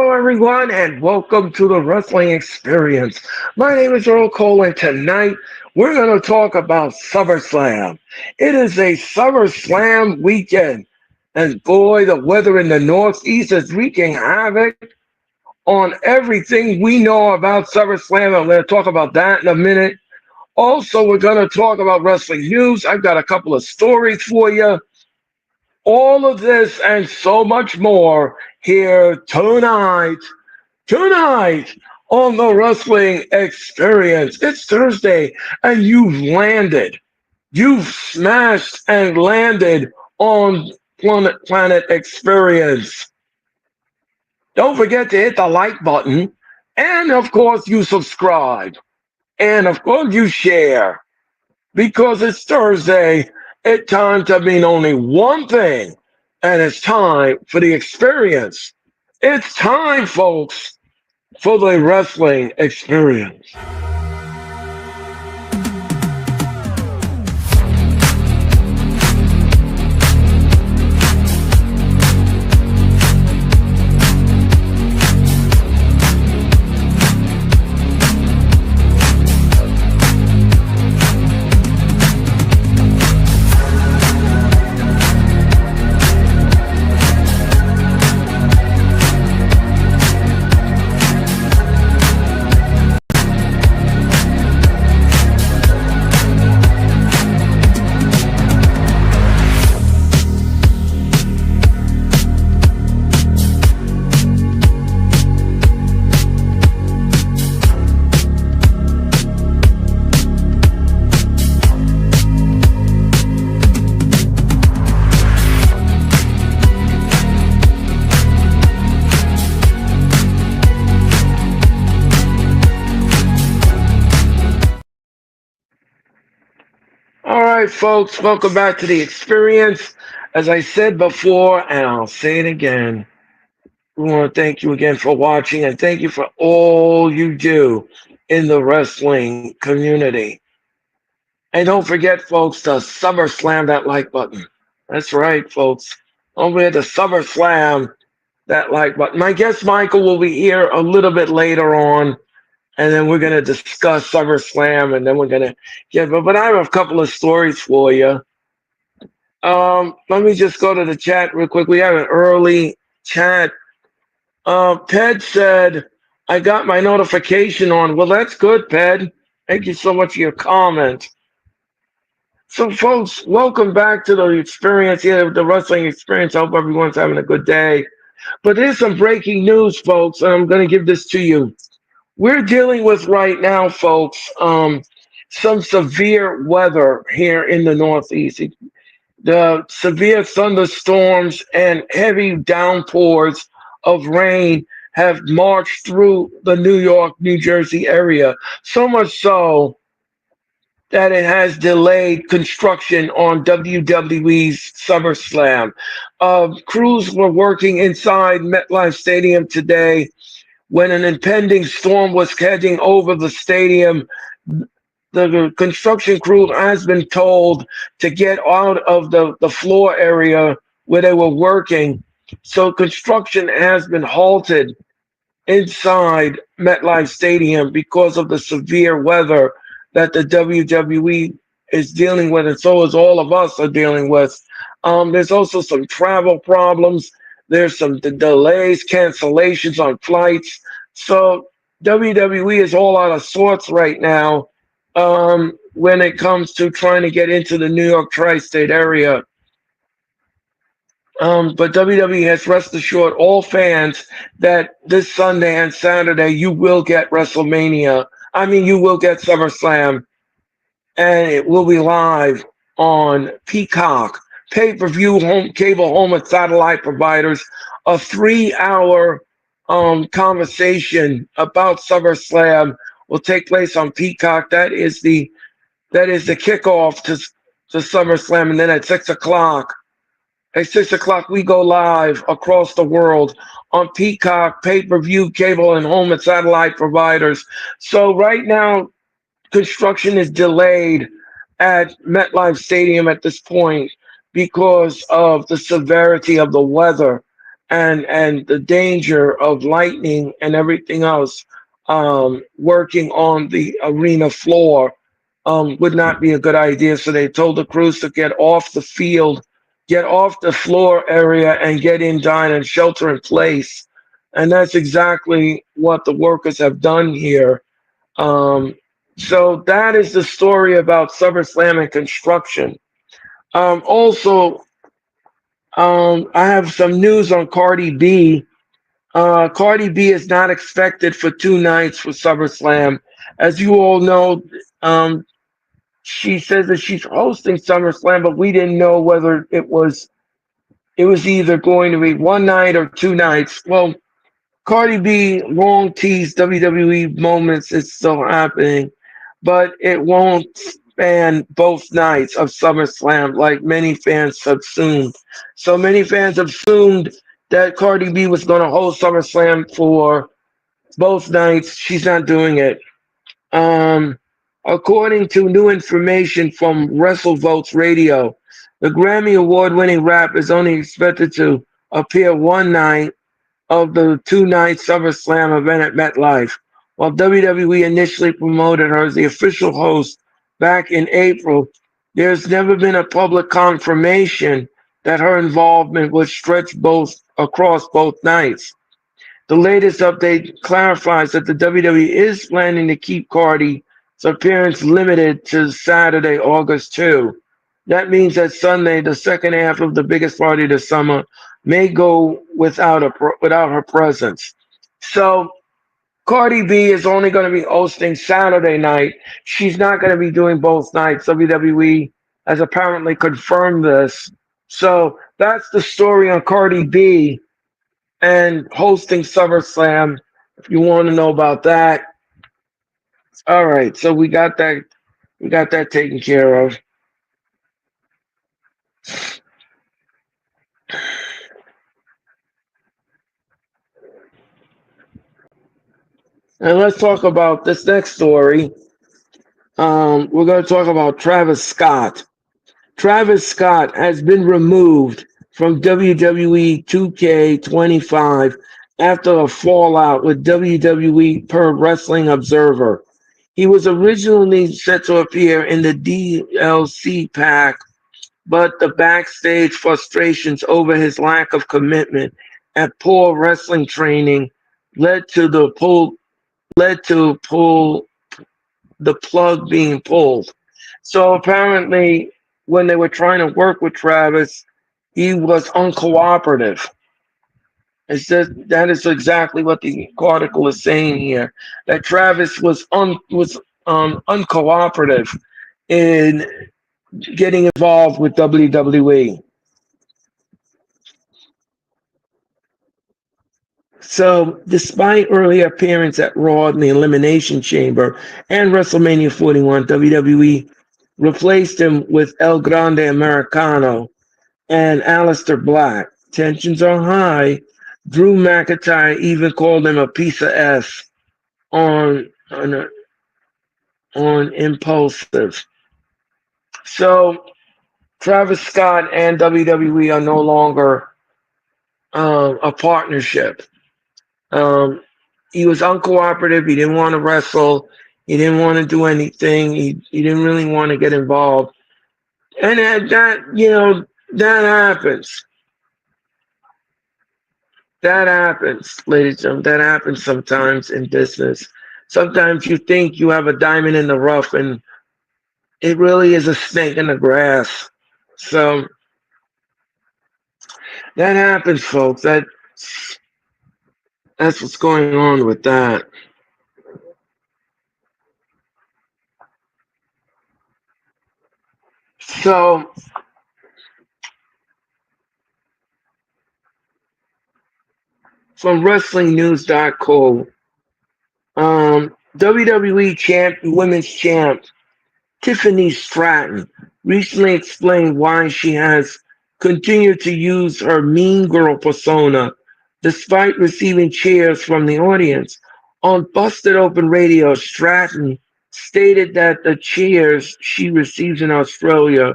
Hello, everyone, and welcome to the Wrestling Experience. My name is Earl, and tonight we're going to talk about SummerSlam. It is a SummerSlam weekend, and boy, the weather in the Northeast is wreaking havoc on everything we know about SummerSlam. I'm going to talk about that in a minute. Also, we're going to talk about wrestling news. I've got a couple of stories for you. All of this and so much more here tonight on the Wrestling Experience. It's Thursday and you've landed. You've smashed and landed on Planet Experience. Don't forget to hit the like button and of course you subscribe. And of course you share because it's Thursday. It's time to mean only one thing, and it's time for the experience. It's time, folks, for the wrestling experience. All right, folks, welcome back to the experience. As I said before, and I'll say it again, we want to thank you again for watching and thank you for all you do in the wrestling community. And don't forget, folks, to summer slam that like button. That's right, folks. Don't forget to summer slam that like button. My guest Michael will be here a little bit later on, and then we're gonna discuss SummerSlam, and then we're gonna get. But I have a couple of stories for you. Let me just go to the chat real quick. We have an early chat. Ped said, "I got my notification on." Well, that's good, Ped. Thank you so much for your comment. So, folks, welcome back to the experience here, the wrestling experience. I hope everyone's having a good day. But there's some breaking news, folks, and I'm going to give this to you. We're dealing with right now, folks, some severe weather here in the Northeast. The severe thunderstorms and heavy downpours of rain have marched through the New York, New Jersey area, so much so that it has delayed construction on WWE's SummerSlam. Crews were working inside MetLife Stadium today when an impending storm was heading over the stadium. The construction crew has been told to get out of the floor area where they were working. So construction has been halted inside MetLife Stadium because of the severe weather that the WWE is dealing with, and so is all of us are dealing with. There's also some travel problems. There's some delays, cancellations on flights. So WWE is all out of sorts right now when it comes to trying to get into the New York tri-state area. But WWE has rest assured all fans that this Sunday and Saturday you will get WrestleMania. I mean, you will get SummerSlam, and it will be live on Peacock, pay-per-view, home cable, home and satellite providers. A 3-hour conversation about SummerSlam will take place on Peacock. That is the kickoff to SummerSlam, and then at 6 o'clock. At 6 o'clock, we go live across the world on Peacock, pay-per-view, cable, and home and satellite providers. So right now, construction is delayed at MetLife Stadium at this point because of the severity of the weather. and the danger of lightning and everything else working on the arena floor would not be a good idea. So they told the crews to get off the field, get off the floor area, and get in, dine, and shelter in place. And that's exactly what the workers have done here. Um, so that is the story about SummerSlam and construction. Also, I have some news on Cardi B. Cardi B is not expected for 2 nights for SummerSlam. As you all know, um, she says that she's hosting SummerSlam, but we didn't know whether it was either going to be 1 night or 2 nights. Well, Cardi B long teased WWE moments is still happening, but it won't span both nights of SummerSlam like many fans assumed. So many fans assumed that Cardi B was going to host SummerSlam for both nights. She's not doing it. Um, According to new information from WrestleVotes Radio, the Grammy Award-winning rap is only expected to appear 1 night of the 2 night SummerSlam event at MetLife. While WWE initially promoted her as the official host back in April, there's never been a public confirmation that her involvement would stretch both across both nights. The latest update clarifies that the WWE is planning to keep Cardi's appearance limited to Saturday, August 2. That means that Sunday, the second half of the biggest party of the summer, may go without her presence. So Cardi B is only going to be hosting Saturday night. She's not going to be doing both nights. WWE has apparently confirmed this. So that's the story on Cardi B and hosting SummerSlam. If you want to know about that, all right. So we got that. We got that taken care of. And let's talk about this next story. We're going to talk about Travis Scott. Travis Scott has been removed from WWE 2K25 after a fallout with WWE per Wrestling Observer. He was originally set to appear in the DLC pack, but the backstage frustrations over his lack of commitment and poor wrestling training led to the pull led to pull the plug being pulled. So apparently, when they were trying to work with Travis, he was uncooperative. That is exactly what the article is saying here. That Travis was uncooperative in getting involved with WWE. So, despite early appearance at Raw in the Elimination Chamber and WrestleMania 41, WWE replaced him with El Grande Americano and Aleister Black. Tensions are high. Drew McIntyre even called him a piece of S on on, on Impulsive. So Travis Scott and WWE are no longer a partnership. Um, he was uncooperative. He didn't want to wrestle. He didn't want to do anything. He didn't really want to get involved. And that happens. That happens, ladies and gentlemen. That happens sometimes in business. Sometimes you think you have a diamond in the rough, and it really is a snake in the grass. So that happens, folks. That's what's going on with that. So from WrestlingNews.co, WWE Women's Champ Tiffany Stratton recently explained why she has continued to use her mean girl persona despite receiving cheers from the audience. On Busted Open Radio, Stratton stated that the cheers she receives in Australia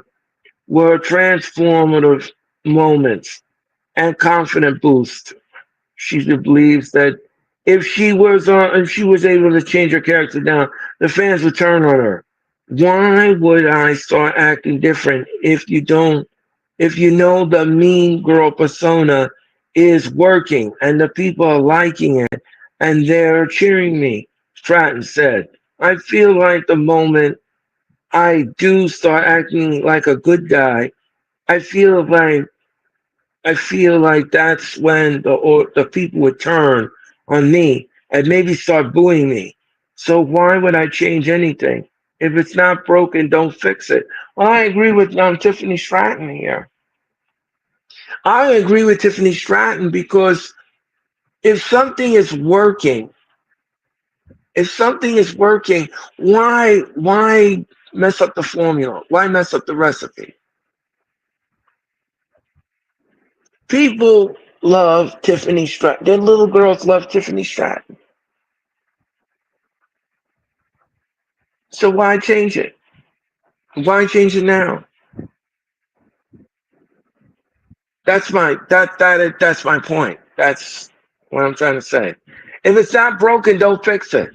were transformative moments. and confident boost. She believes that if she was able to change her character down, the fans would turn on her. Why would I start acting different if you know the mean girl persona is working and the people are liking it and they're cheering me? Stratton said. I feel like the moment I do start acting like a good guy, I feel like I feel like that's when the people would turn on me and maybe start booing me. So why would I change anything? If it's not broken, don't fix it. Well, I agree with Tiffany Stratton here. I agree with Tiffany Stratton because if something is working, if something is working, why mess up the formula? Why mess up the recipe? People love Tiffany Stratton. Their little girls love Tiffany Stratton. So why change it? Why change it now? That's my point. That's what I'm trying to say. If it's not broken, don't fix it.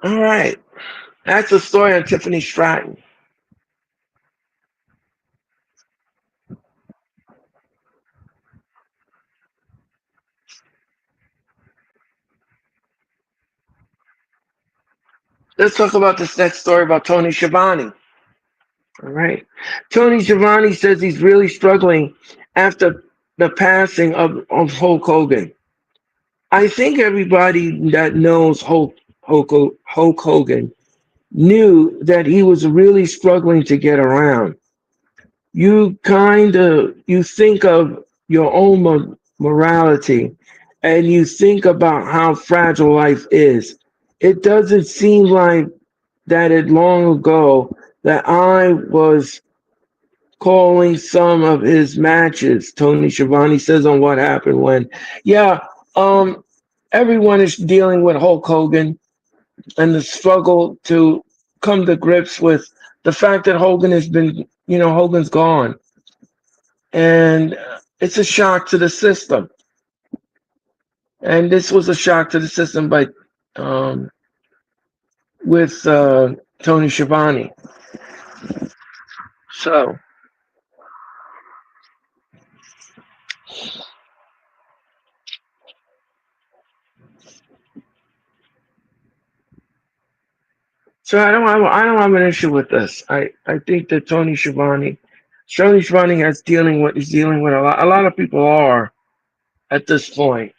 All right. That's the story on Tiffany Stratton. Let's talk about this next story about Tony Schiavone. All right. Tony Schiavone says he's really struggling after the passing of Hulk Hogan. I think everybody that knows Hulk Hogan knew that he was really struggling to get around. You think of your own morality and you think about how fragile life is. It doesn't seem like that it long ago that I was calling some of his matches. Tony Schiavone says on What Happened When. Yeah, um, everyone is dealing with Hulk Hogan and the struggle to come to grips with the fact that Hogan's gone. And it's a shock to the system. And this was a shock to the system by um, with Tony Schiavone. So, so I don't have an issue with this. I think that Tony Schiavone is dealing with a lot of people are at this point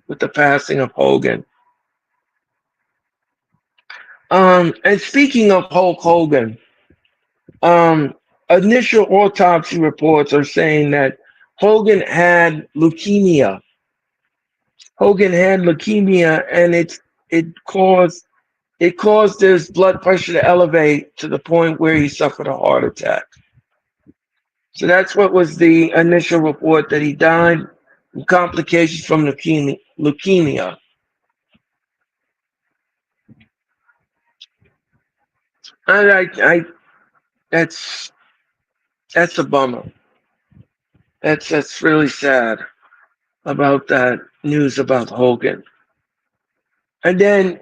with the passing of Hogan. And speaking of Hulk Hogan, um, initial autopsy reports are saying that Hogan had leukemia. Hogan had leukemia, and it caused his blood pressure to elevate to the point where he suffered a heart attack. So that's what was the initial report that he died from complications from leukemia. And I that's that's a bummer. That's really sad about that news about Hogan. And then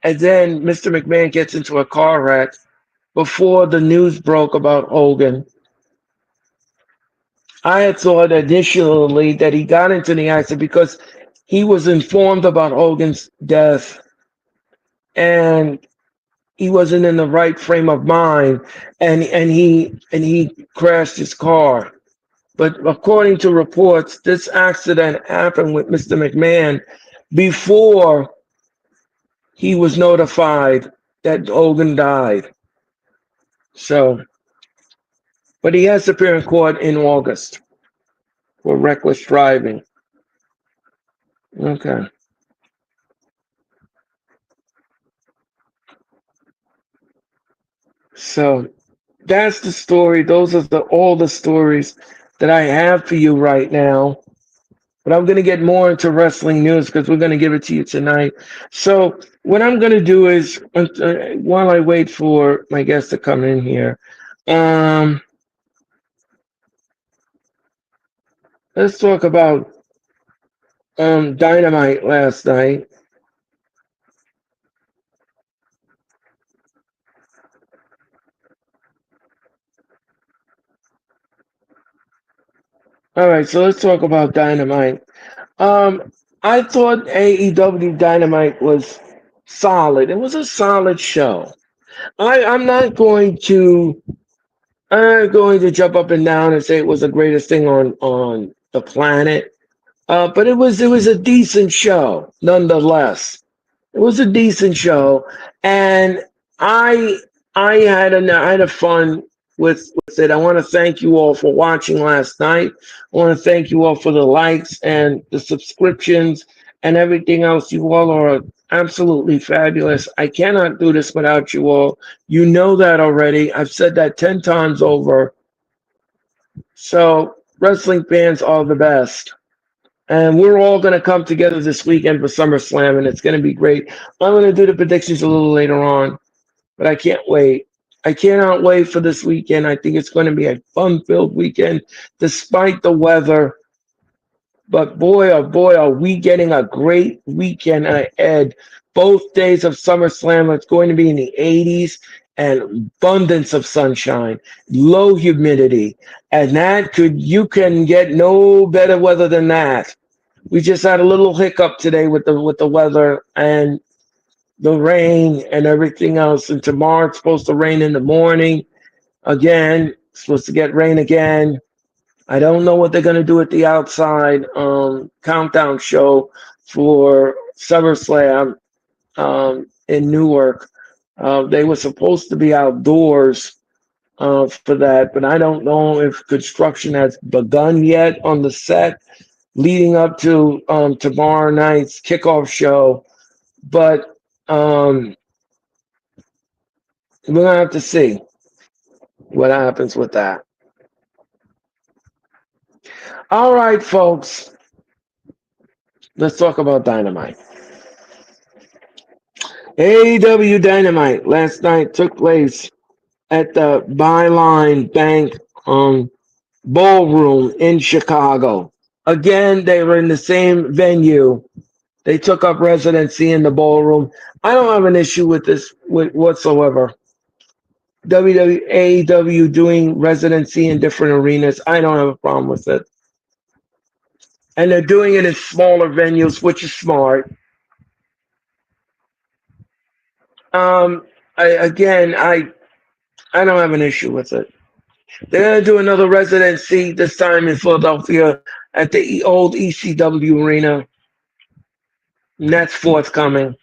Mr. McMahon gets into a car wreck before the news broke about Hogan. I had thought initially that he got into the accident because he was informed about Hogan's death and he wasn't in the right frame of mind and he crashed his car. But according to reports, this accident happened with Mr. McMahon before he was notified that Hogan died. So, but he has to appear in court in August for reckless driving. Okay. So that's the story. Those are all the stories that I have for you right now. But I'm going to get more into wrestling news because we're going to give it to you tonight. So what I'm going to do is, while I wait for my guest to come in here, Um, let's talk about Dynamite last night. All right, so let's talk about Dynamite. Um, I thought AEW Dynamite was solid. It was a solid show. I'm not going to jump up and down and say it was the greatest thing on the planet. But it was a decent show nonetheless. It was a decent show, and I I had a fun with it. I want to thank you all for watching last night. I want to thank you all for the likes and the subscriptions and everything else. You all are absolutely fabulous. I cannot do this without you all. You know that already. I've said that 10 times over. So, wrestling fans are the best. And we're all going to come together this weekend for SummerSlam, and it's going to be great. I'm going to do the predictions a little later on, but I can't wait. I cannot wait for this weekend. I think it's going to be a fun-filled weekend, despite the weather. But boy, oh boy, are we getting a great weekend ahead. Both days of SummerSlam, it's going to be in the 80s and abundance of sunshine, low humidity. And you can get no better weather than that. We just had a little hiccup today with the weather and the rain and everything else. And tomorrow it's supposed to rain in the morning again. It's supposed to get rain again. I don't know what they're gonna do at the outside countdown show for SummerSlam in Newark. They were supposed to be outdoors for that, but I don't know if construction has begun yet on the set leading up to tomorrow night's kickoff show. But we're gonna have to see what happens with that. All right, folks, let's talk about Dynamite. AEW Dynamite last night took place at the Byline Bank Ballroom in Chicago. Again, they were in the same venue. They took up residency in the ballroom. I don't have an issue with this whatsoever. AEW doing residency in different arenas. I don't have a problem with it. And they're doing it in smaller venues, which is smart. Um, I don't have an issue with it. They're gonna do another residency this time in Philadelphia at the old ECW arena. And that's forthcoming.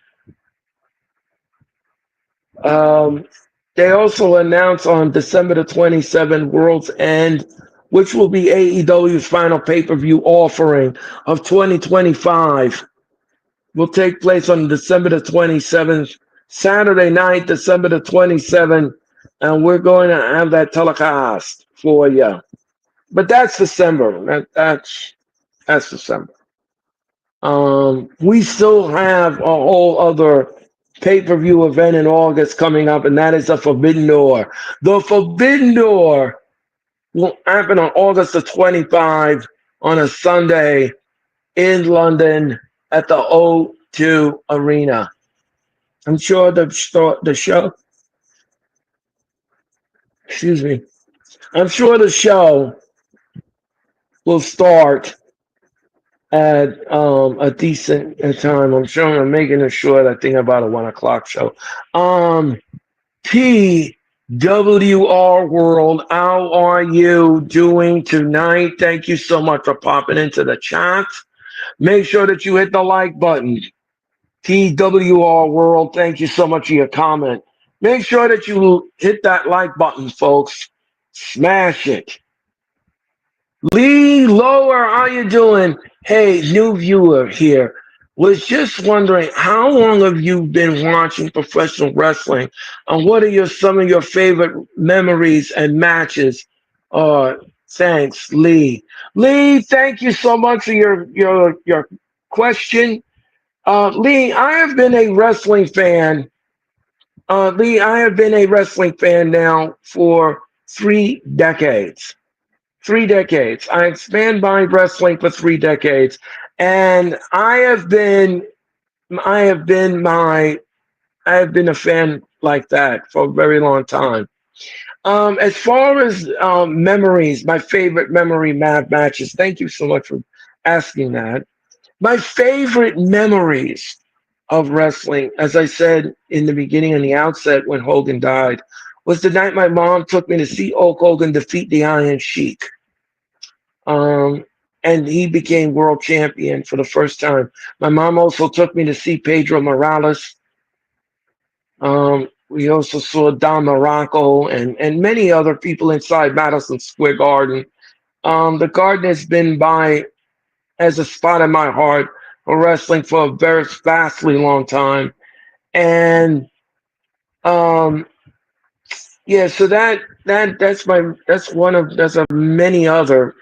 Um, they also announced on December the 27th, World's End, which will be AEW's final pay-per-view offering of 2025, will take place on December the 27th, Saturday night, December the 27th, and we're going to have that telecast for you. But that's December. That's December. We still have a whole other pay-per-view event in August coming up, and that is the Forbidden Door. The Forbidden Door will happen on August the 25 on a Sunday in London at the O2 Arena. I'm sure the show, excuse me, I'm sure the show will start at a decent time. I'm sure I'm making it short. I think about a 1 o'clock show. PWR World, how are you doing tonight? Thank you so much for popping into the chat. Make sure that you hit the like button. PWR World, thank you so much for your comment. Make sure that you hit that like button, folks. Smash it. Lee Lower, how you doing? Hey, new viewer here. Was just wondering, how long have you been watching professional wrestling, and what are some of your favorite memories and matches? Thanks, Lee. Lee, thank you so much for your question. Lee, I have been a wrestling fan. Lee, I have been a wrestling fan now for 3 decades. 3 decades. I stand by wrestling for 3 decades, and I have been my, I have been a fan like that for a very long time. As far as memories, my favorite memory matches. Thank you so much for asking that. My favorite memories of wrestling, as I said in the beginning and the outset when Hogan died, was the night my mom took me to see Hulk Hogan defeat the Iron Sheik. And he became world champion for the first time. My mom also took me to see Pedro Morales. We also saw Don Morocco and many other people inside Madison Square Garden. The Garden has been by as a spot in my heart for wrestling for a very vastly long time. And um, yeah, so that's of many other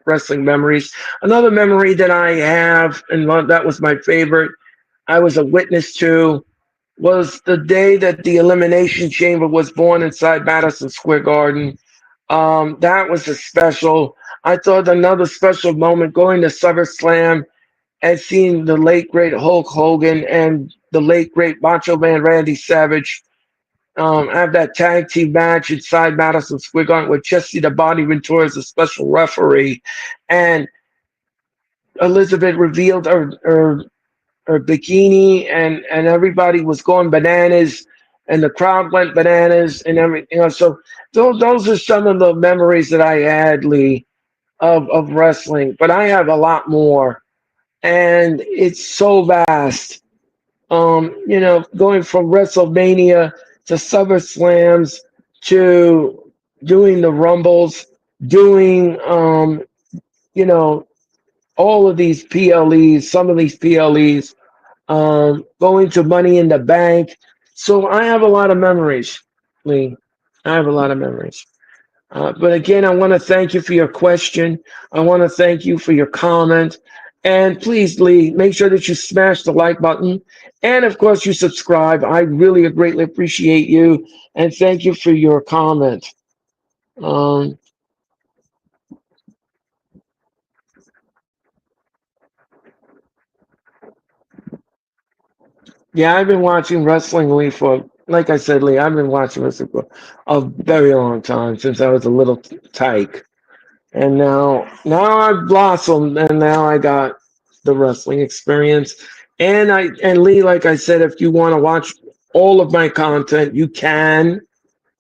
wrestling memories. Another memory that I have, and that was my favorite, I was a witness to, was the day that the Elimination Chamber was born inside Madison Square Garden. That was a special. I thought another special moment going to SummerSlam and seeing the late great Hulk Hogan and the late great Macho Man Randy Savage have that tag team match inside Madison Square Garden with Jesse the Body Ventura as a special referee, and Elizabeth revealed her bikini, and everybody was going bananas, and the crowd went bananas, and everything else. So those are some of the memories that I had, Lee, of wrestling. But I have a lot more, and it's so vast. Going from WrestleMania to SummerSlams to doing the Rumbles, doing you know, all of these PLEs, some of these PLEs, going to Money in the Bank. So I have a lot of memories, Lee. I have a lot of memories. But again, I want to thank you for your question. I want to thank you for your comment. And please, Lee, make sure that you smash the like button. And of course, you subscribe. I really greatly appreciate you. And thank you for your comment. Um, yeah, I've been watching wrestling, Lee, for, like I said, Lee, I've been watching wrestling for a very long time since I was a little tyke. And now I've blossomed, and now I got the wrestling experience. And Lee, like I said, if you want to watch all of my content, you can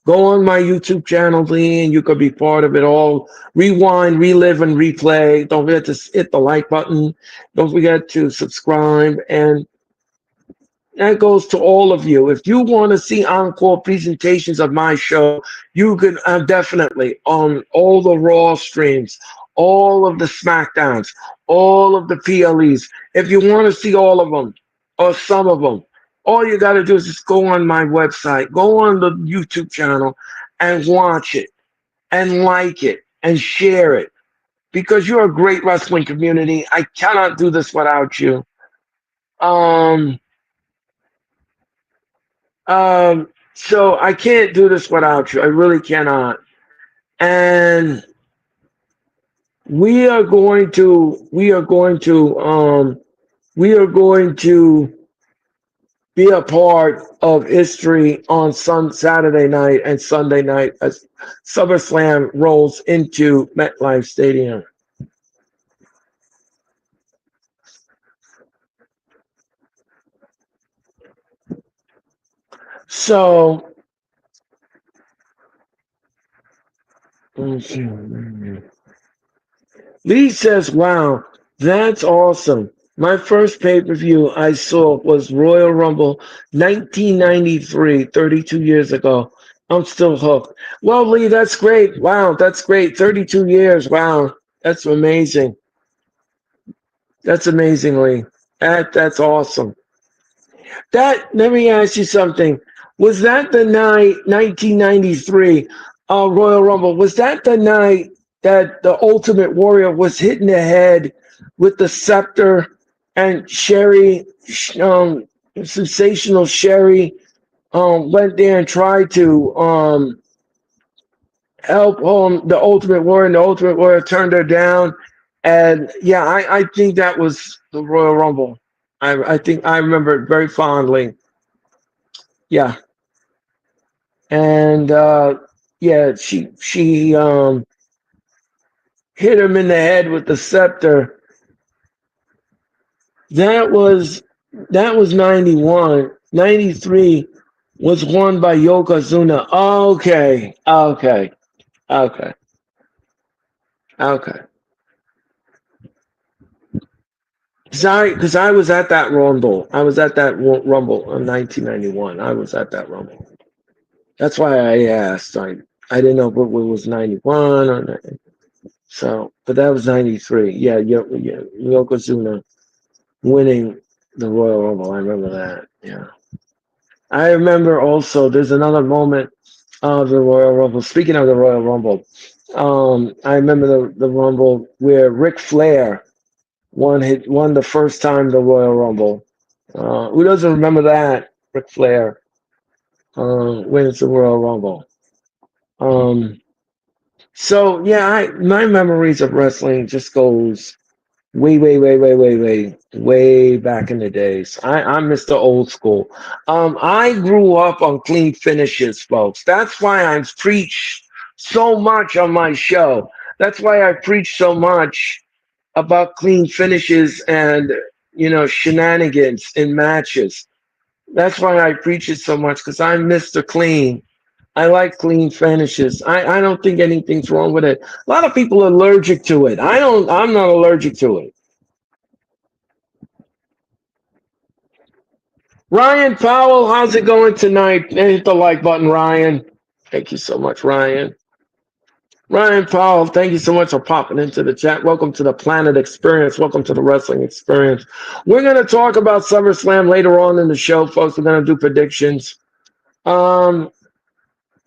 go on my YouTube channel, Lee, and you could be part of it all. Rewind, relive, and replay. Don't forget to hit the like button. Don't forget to subscribe, and that goes to all of you. If you want to see encore presentations of my show, you can definitely on all the Raw streams, all of the SmackDowns, all of the PLEs. If you want to see all of them or some of them, all you got to do is just go on my website, go on the YouTube channel, and watch it and like it and share it because you're a great wrestling community. I cannot do this without you. Um, so I can't do this without you. I really cannot. And we are going to be a part of history on Saturday night and Sunday night as SummerSlam rolls into MetLife Stadium. So Lee says, wow, that's awesome. My first pay per view I saw was Royal Rumble 1993, 32 years ago. I'm still hooked. Well, Lee, that's great. Wow, that's great. 32 years. Wow, that's amazing. That's amazing, Lee. That's awesome. Let me ask you something. Was that the night 1993 Royal Rumble? Was that the night that the Ultimate Warrior was hit in the head with the scepter and Sherry, sensational Sherry, went there and tried to help the Ultimate Warrior, and the Ultimate Warrior turned her down. And yeah, I think that was the Royal Rumble. I think I remember it very fondly. Yeah, and yeah, she hit him in the head with the scepter. That was that was 91. 93 was won by Yokozuna. Okay, okay, okay, okay. Because I was at that Rumble. I was at that Rumble in 1991. I was at that Rumble. That's why I asked. I didn't know if it was 91 or not. So, but that was 93. Yeah, Yokozuna winning the Royal Rumble. I remember that. Yeah. I remember also there's another moment of the Royal Rumble. Speaking of the Royal Rumble, I remember the Rumble where Ric Flair won the first time the Royal Rumble. Who doesn't remember that? Ric Flair wins the Royal Rumble. Um, so yeah, my memories of wrestling just goes way back in the days. I'm Mr. Old School. I grew up on clean finishes, folks. That's why I preach so much on my show. That's why I preach so much about clean finishes and shenanigans in matches. That's why I preach it so much because I'm Mr. Clean. I like clean finishes. I don't think anything's wrong with it. A lot of people are allergic to it. I'm not allergic to it. Ryan Powell, how's it going tonight? Hit the like button, Ryan. Thank you so much, Ryan. Ryan Powell, thank you so much for popping into the chat. Welcome to the Planet Experience. Welcome to the Wrestling Experience. We're going to talk about SummerSlam later on in the show, folks. We're going to do predictions. Um,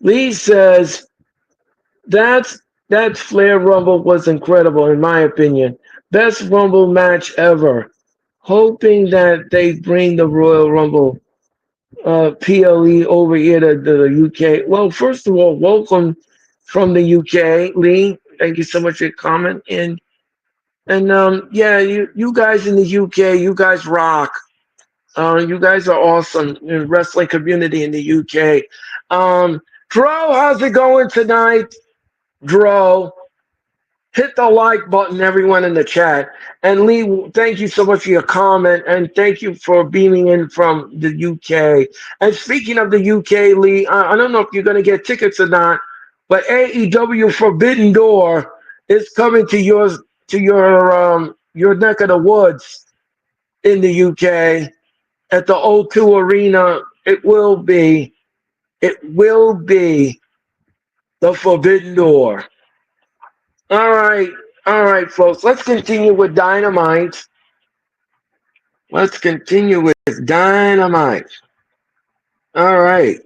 Lee says that's that Flair Rumble was incredible, in my opinion. Best Rumble match ever. Hoping that they bring the Royal Rumble PLE over here to the UK. Well, first of all, welcome from the UK, Lee. Thank you so much for your comment. And yeah, you guys in the UK, you guys rock. You guys are awesome in the wrestling community in the UK. Dro, how's it going tonight? Dro, hit the like button, everyone in the chat. And Lee, thank you so much for your comment, and thank you for beaming in from the UK. And speaking of the UK, Lee, I don't know if you're going to get tickets or not, but AEW Forbidden Door is coming to your neck of the woods in the UK at the O2 Arena. It will be the Forbidden Door. All right, all right, folks. Let's continue with Dynamite. Let's continue with Dynamite. All right.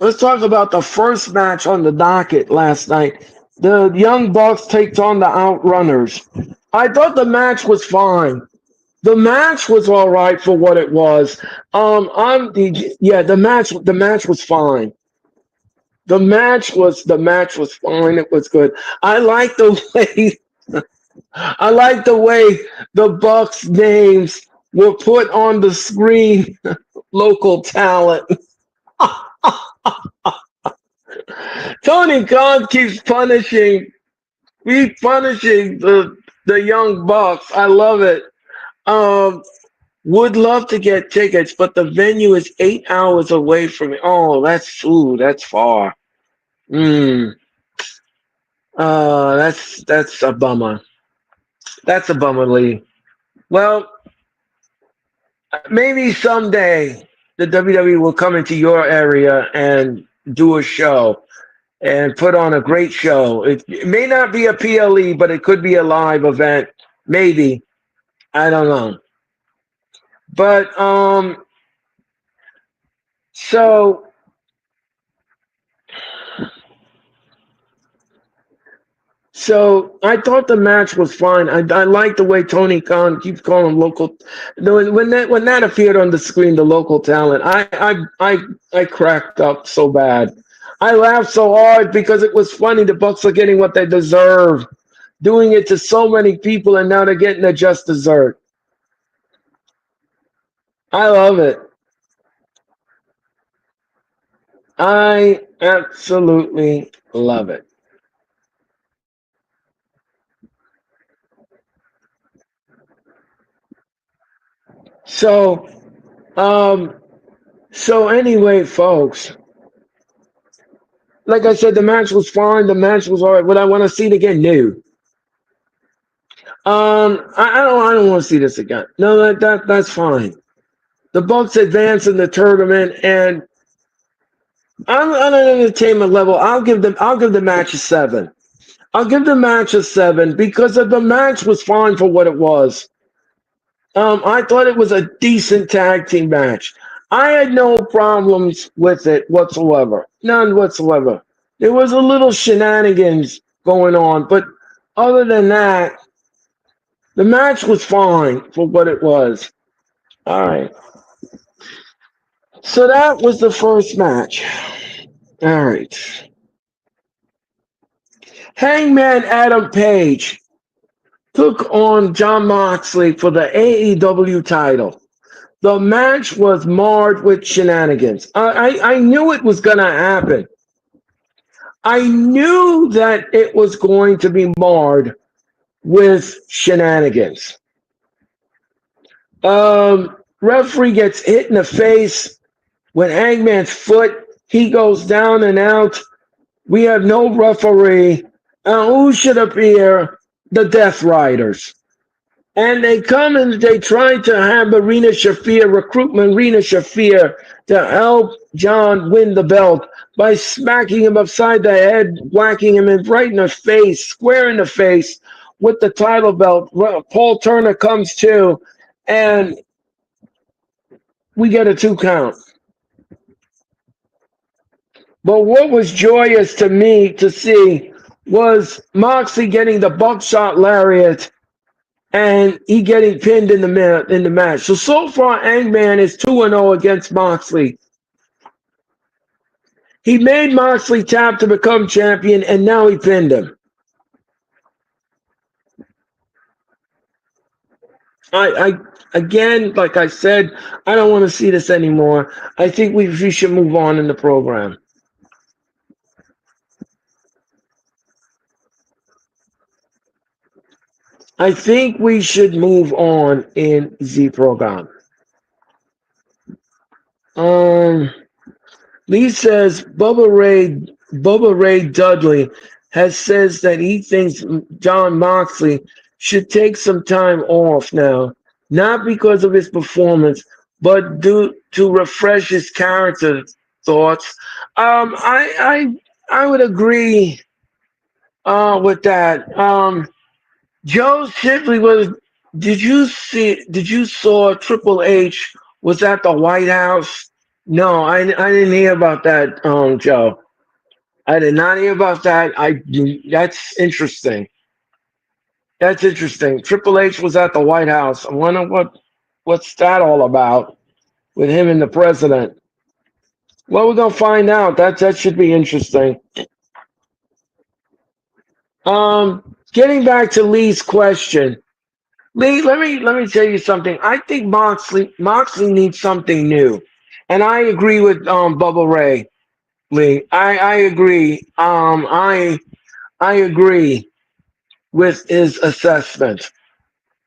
Let's talk about the first match on the docket last night. The Young Bucks takes on the Outrunners. I thought the match was fine. The match was all right for what it was. The match was fine. The match was fine. It was good. I like the way I like the way the Bucks names were put on the screen. Local talent. Tony Khan he's punishing the young Bucks. I love it. Um, would love to get tickets, but the venue is 8 hours away from me. Oh, that's far. Mm. That's a bummer. That's a bummer, Lee. Well, maybe someday the WWE will come into your area and do a show and put on a great show. It may not be a PLE, but it could be a live event. Maybe. I don't know. But so So I thought the match was fine. I like the way Tony Khan keeps calling local. When that appeared on the screen, the local talent, I cracked up so bad. I laughed so hard because it was funny. The Bucks are getting what they deserve, doing it to so many people, and now they're getting a just dessert. I love it. I absolutely love it. So, um, so anyway, folks, like I said, the match was fine. The match was all right. Would I want to see it again? No. I don't want to see this again. No, that's fine. The Bucks advance in the tournament, and on an entertainment level, I'll give the match a 7. I'll give the match a 7 because of the match was fine for what it was. I thought it was a decent tag team match. I had no problems with it whatsoever. None whatsoever. There was a little shenanigans going on, but other than that, the match was fine for what it was. All right. So that was the first match. All right. Hangman Adam Page took on John Moxley for the AEW title. The match was marred with shenanigans. I knew it was going to happen. I knew that it was going to be marred with shenanigans. Referee gets hit in the face when Hangman's foot, he goes down and out. We have no referee. Who should appear? The Death Riders. And they come and they try to have Marina Shafir, recruit Marina Shafir to help John win the belt by smacking him upside the head, whacking him right in the face, square in the face with the title belt. Paul Turner comes to, and we get a 2 count. But what was joyous to me to see was Moxley getting the buckshot lariat and he getting pinned in the match. So far, Hangman is 2-0 against Moxley. He made Moxley tap to become champion, and now he pinned him. I again, like I said, I don't want to see this anymore. I think we should move on in the program. I think we should move on in the program. Um, Lee says Bubba Ray Dudley has says that he thinks John Moxley should take some time off now, not because of his performance, but due to refresh his character thoughts. I would agree with that. Joe Shipley was. Did you saw Triple H was at the White House? No, I didn't hear about that, Joe. I did not hear about that. That's interesting. That's interesting. Triple H was at the White House. I wonder what's that all about with him and the president. Well, we're gonna find out. That should be interesting. Getting back to Lee's question. Lee, let me tell you something. I think Moxley needs something new, and I agree with Bubba Ray. Lee, I agree. I agree with his assessment.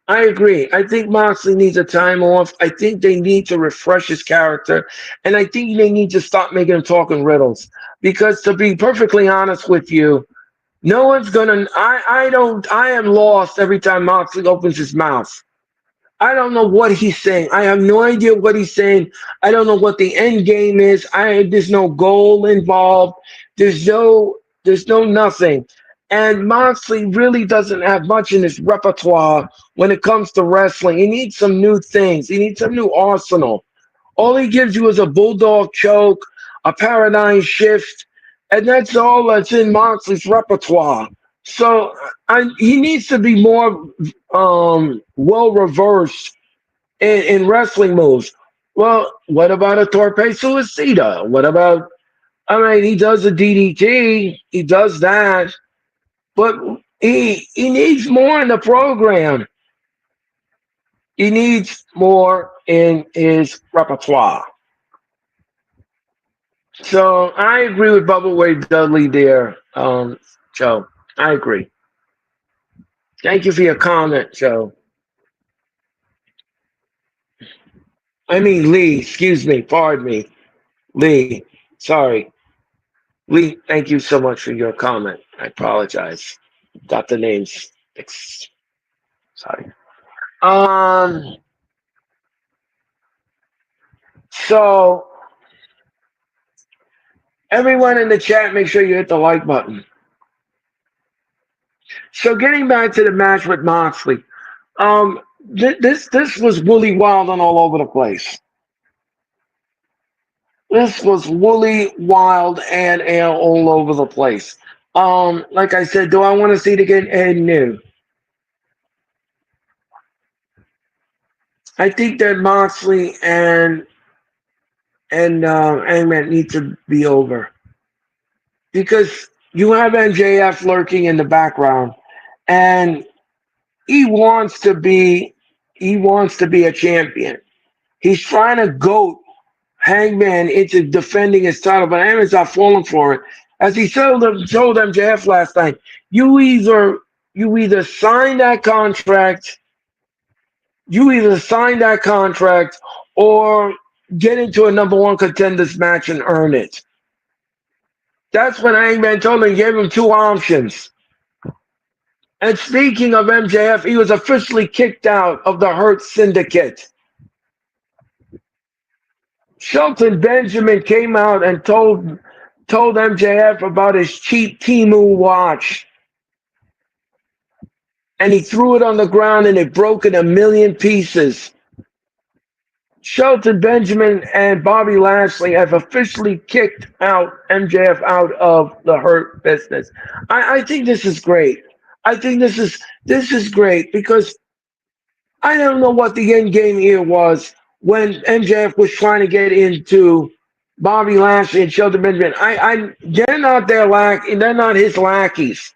I agree. I think Moxley needs a time off. I think they need to refresh his character, and I think they need to stop making him talk in riddles. Because to be perfectly honest with you, no one's gonna. I don't. I am lost every time Moxley opens his mouth. I don't know what he's saying. I have no idea what he's saying. I don't know what the end game is. There's no goal involved. There's no nothing. And Moxley really doesn't have much in his repertoire when it comes to wrestling. He needs some new things. He needs some new arsenal. All he gives you is a bulldog choke, a paradigm shift, and that's all that's in Moxley's repertoire. So he needs to be more well reversed in wrestling moves. Well, what about a torpe suicida? What about? I mean, he does a DDT. He does that, but he needs more in the program. He needs more in his repertoire. So I agree with Bubba Wade Dudley there, Joe. I agree. Thank you for your comment, Joe. I mean Lee. Excuse me. Pardon me, Lee. Sorry, Lee. Thank you so much for your comment. I apologize. Got the names. Sorry. Um. So everyone in the chat, make sure you hit the like button. So getting back to the match with Moxley, um, this was woolly wild and all over the place. This was woolly wild and all over the place. Like I said, do I want to see it again? And no. I think that Moxley and Hangman need to be over because you have MJF lurking in the background, and he wants to be he wants to be a champion. He's trying to goat Hangman into defending his title, but Hangman's not falling for it. As he told MJF last night, you either you either sign that contract, you either sign that contract or get into a number one contenders match and earn it. That's when Hangman told him he gave him two options. And speaking of MJF, he was officially kicked out of the Hurt Syndicate. Shelton Benjamin came out and told MJF about his cheap Timu watch. And he threw it on the ground and it broke in a million pieces. Shelton Benjamin and Bobby Lashley have officially kicked out MJF out of the Hurt business. I think this is great. I think this is great because I don't know what the end game here was when MJF was trying to get into Bobby Lashley and Shelton Benjamin. They're not they're not his lackeys.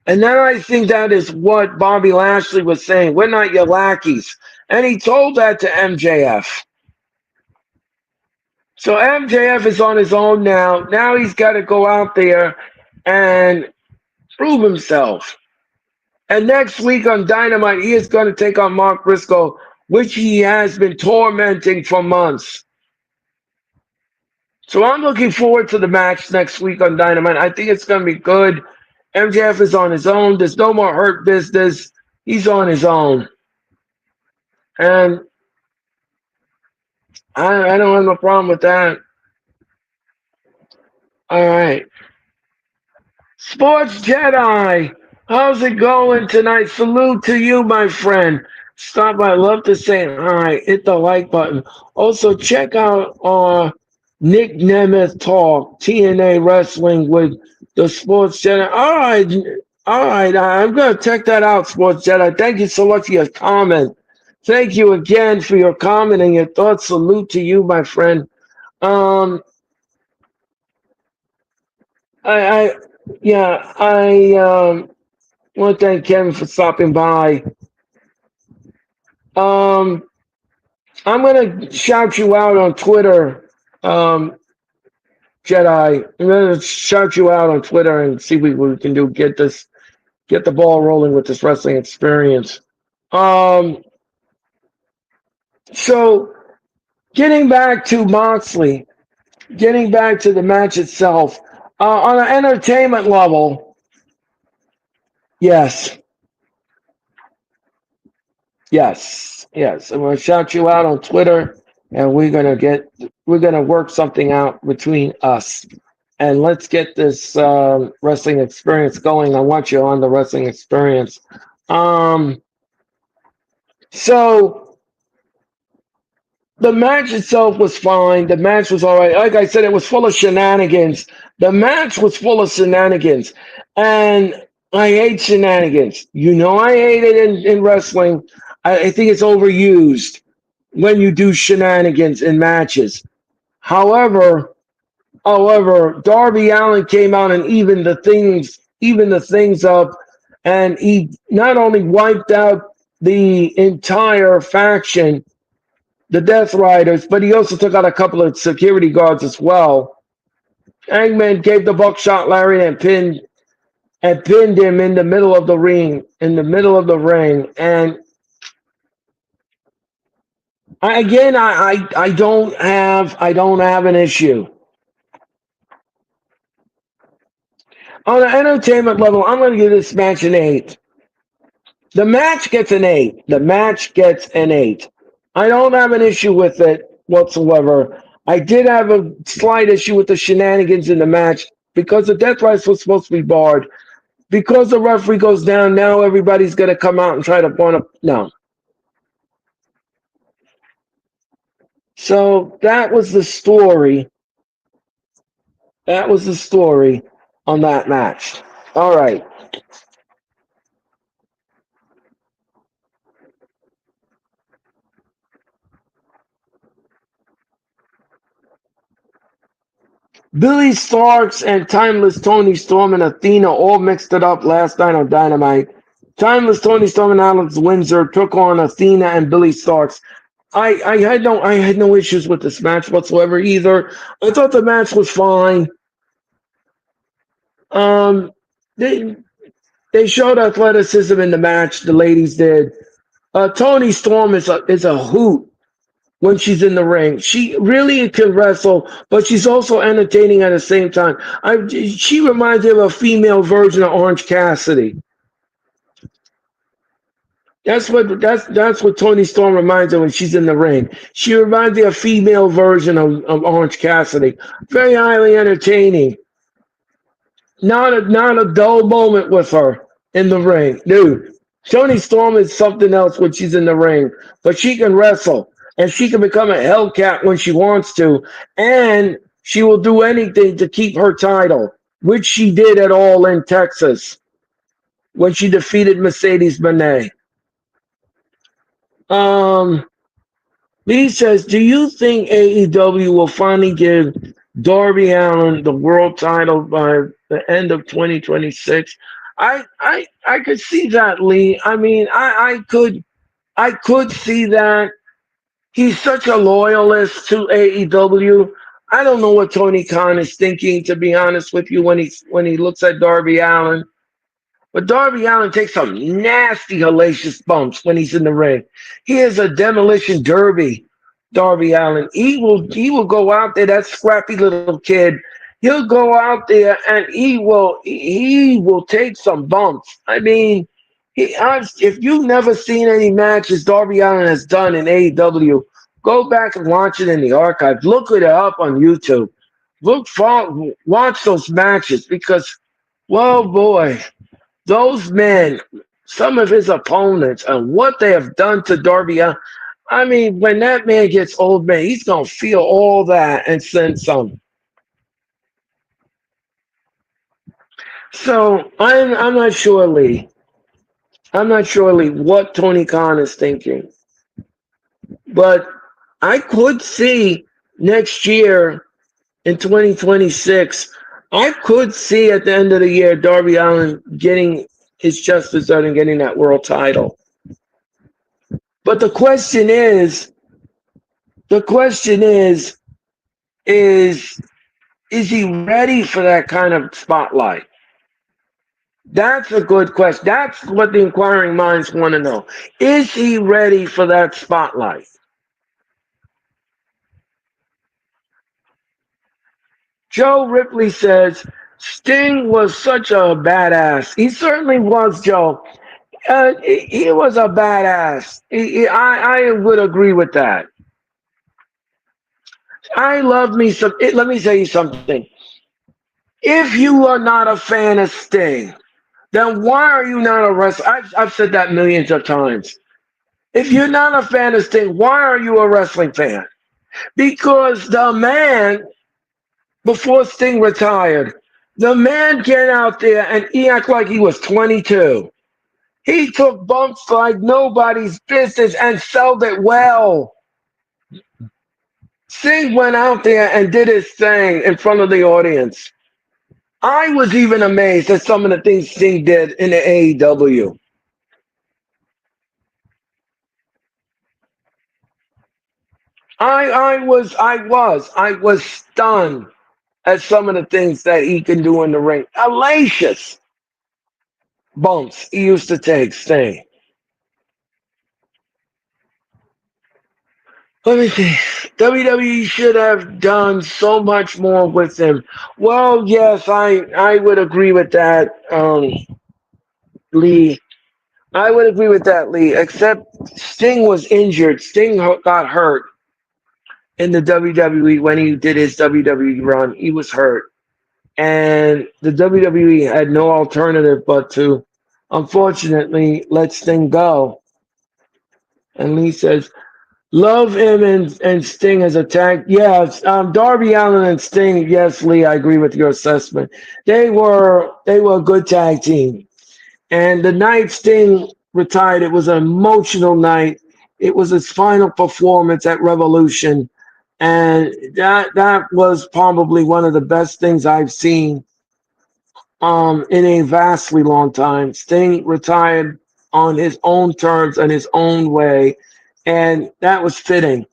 And then I think that is what Bobby Lashley was saying. We're not your lackeys. And he told that to MJF. So MJF is on his own now. Now he's got to go out there and prove himself. And next week on Dynamite, he is going to take on Mark Briscoe, which he has been tormenting for months. So I'm looking forward to the match next week on Dynamite. I think it's going to be good. MJF is on his own. There's no more Hurt business. He's on his own. And I don't have no problem with that. All right. Sports Jedi, how's it going tonight? Salute to you, my friend. Stop by. Love to say hi. Hit the like button. Also, check out our Nick Nemeth Talk, TNA Wrestling with the Sports Jedi. All right. All right. I'm going to check that out, Sports Jedi. Thank you so much for your comment. Thank you again for your comment and your thoughts. Salute to you, my friend. Um, I yeah, I want to thank Kevin for stopping by. Um, I'm gonna shout you out on Twitter, um, Jedi. I'm gonna shout you out on Twitter and see what we can do. Get the ball rolling with this wrestling experience. Um, so getting back to Moxley, getting back to the match itself, on an entertainment level, yes. Yes. I'm gonna shout you out on Twitter, and we're gonna work something out between us, and let's get this wrestling experience going. I want you on the wrestling experience. Um, so the match itself was fine. The match was all right. Like I said, it was full of shenanigans. The match was full of shenanigans, and I hate shenanigans. You know I hate it in wrestling. I think it's overused when you do shenanigans in matches. However, Darby Allin came out and even the things up, and he not only wiped out the entire faction, the Death Riders, but he also took out a couple of security guards as well. Hangman gave the buckshot Larry and pinned him in the middle of the ring, and I don't have an issue on the entertainment level. I'm going to give this match an 8. The match gets an 8. The match gets an 8. I don't have an issue with it whatsoever. I did have a slight issue with the shenanigans in the match because the Death Rise was supposed to be barred. Because the referee goes down, now everybody's going to come out and try to point up. No. So that was the story. That was the story on that match. All right. Billy Starks and Timeless Tony Storm and Athena all mixed it up last night on Dynamite. Timeless Tony Storm and Alex Windsor took on Athena and Billy Starks. I had no issues with this match whatsoever either. I thought the match was fine. Um, they they showed athleticism in the match. The ladies did. Tony Storm is a hoot when she's in the ring. She really can wrestle, but she's also entertaining at the same time. She reminds me of a female version of Orange Cassidy. That's what Tony Storm reminds her when she's in the ring. She reminds me of a female version of Orange Cassidy. Very highly entertaining. Not a dull moment with her in the ring. Dude, Tony Storm is something else when she's in the ring. But she can wrestle. And she can become a Hellcat when she wants to. And she will do anything to keep her title, which she did at All in Texas when she defeated Mercedes Moné. Um, Lee says, do you think AEW will finally give Darby Allin the world title by the end of 2026? I could see that, Lee. I mean, I could see that. He's such a loyalist to AEW. I don't know what Tony Khan is thinking, to be honest with you, when he looks at Darby Allin. But Darby Allin takes some nasty hellacious bumps when he's in the ring. He is a demolition derby, Darby Allin. He will go out there, that scrappy little kid. He'll go out there and he will take some bumps. I mean, if you've never seen any matches Darby Allin has done in AEW, go back and watch it in the archive. Look it up on YouTube. Watch those matches because, well, boy, those men, some of his opponents, and what they have done to Darby Allin. I mean, when that man gets old, man, he's gonna feel all that and then some. So I'm not sure, Lee. I'm not sure, Lee, what Tony Khan is thinking, but I could see next year in 2026. I could see at the end of the year Darby Allin getting his just deserved and getting that world title. But the question is is he ready for that kind of spotlight? That's a good question. That's what the inquiring minds want to know. Is he ready for that spotlight? Joe Ripley says Sting was such a badass. He certainly was, Joe. He was a badass. I would agree with that. I love me some. Let me tell you something. If you are not a fan of Sting, then why are you not a wrestler? I've said that millions of times. If you're not a fan of Sting, why are you a wrestling fan? Because the man, before Sting retired, The man get out there and he act like he was 22. He took bumps like nobody's business and sold it well. Sting went out there and did his thing in front of the audience. I was even amazed at some of the things Sting did in the AEW. I was stunned at some of the things that he can do in the ring. Hellacious bumps he used to take, Sting. Let me see. WWE should have done so much more with him. Well, yes, I would agree with that, Lee. I would agree with that, Lee. Except Sting was injured. Sting got hurt in the WWE when he did his WWE run. He was hurt, and the WWE had no alternative but to, unfortunately, let Sting go. And Lee says, love him and Sting as a tag. Yes, Darby Allin and Sting. Yes, Lee, I agree with your assessment. They were a good tag team. And the night Sting retired, it was an emotional night. It was his final performance at Revolution, and that was probably one of the best things I've seen in a vastly long time. Sting retired on his own terms and his own way, and that was fitting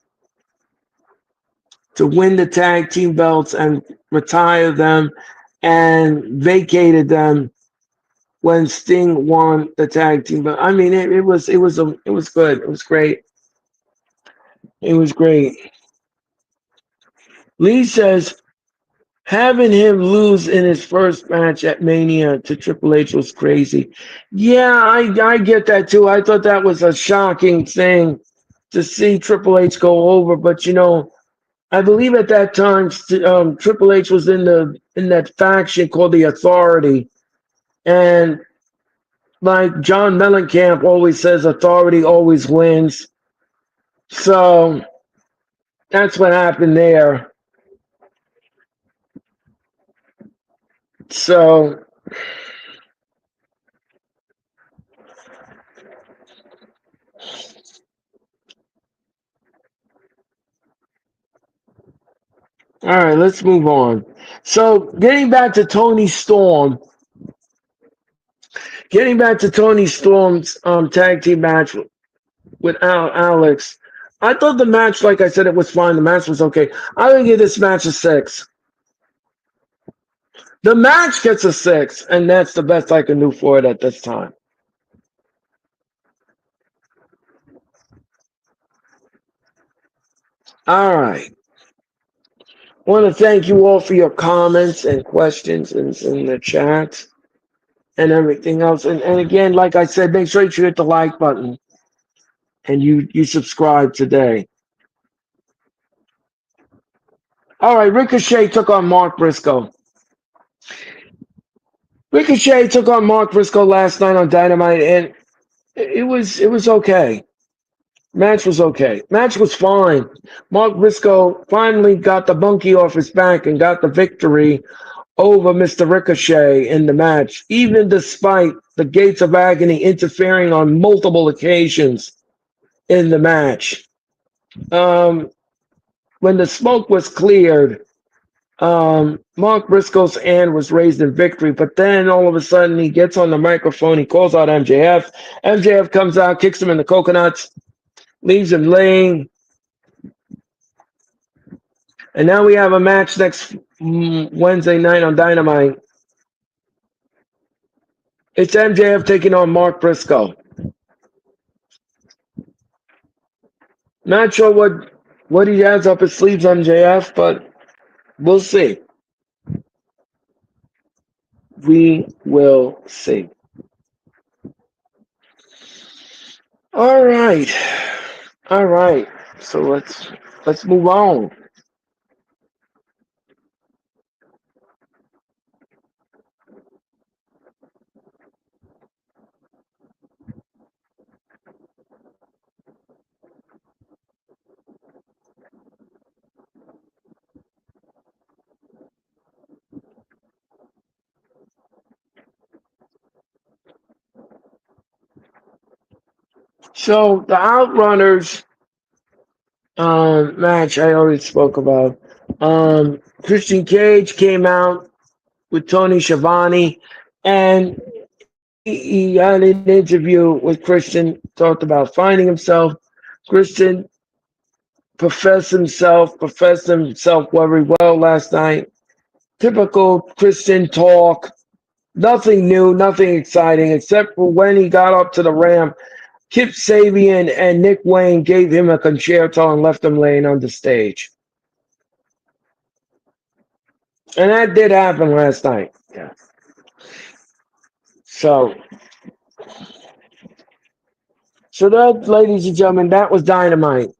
to win the tag team belts and retire them and vacated them when Sting won the tag team. But I mean, it was good. It was great. It was great. Lee says having him lose in his first match at Mania to Triple H was crazy. Yeah, I get that too. I thought that was a shocking thing to see Triple H go over. But I believe at that time Triple H was in that faction called the Authority, and like John Mellencamp always says, authority always wins. So that's what happened there. So, all right, let's move on. So, getting back to Tony Storm's tag team match with Alex. I thought the match, like I said, it was fine. The match was okay. I would give this match a 6. The match gets a 6, and that's the best I can do for it at this time. All right. I want to thank you all for your comments and questions in the chat and everything else. And again, like I said, make sure you hit the like button and you subscribe today. All right, Ricochet took on Mark Briscoe. Ricochet took on Mark Briscoe last night on Dynamite, and it was okay. Match was okay. Match was fine. Mark Briscoe finally got the monkey off his back and got the victory over Mr. Ricochet in the match, even despite the Gates of Agony interfering on multiple occasions in the match. Um, when the smoke was cleared, Mark Briscoe's hand was raised in victory, but then all of a sudden he gets on the microphone, he calls out MJF. MJF comes out, kicks him in the coconuts, leaves him laying, and now we have a match next Wednesday night on Dynamite. It's MJF taking on Mark Briscoe. Not sure what he has up his sleeves, MJF, but we'll see. We will see. All right. All right. So let's move on. So the Outrunners match I already spoke about. Christian Cage came out with Tony Schiavone, and he had an interview with Christian, talked about finding himself. Christian professed himself very well last night. Typical Christian talk. Nothing new, nothing exciting, except for when he got up to the ramp. Kip Sabian and Nick Wayne gave him a concerto and left him laying on the stage. And that did happen last night. Yeah. So, so that, ladies and gentlemen, that was Dynamite.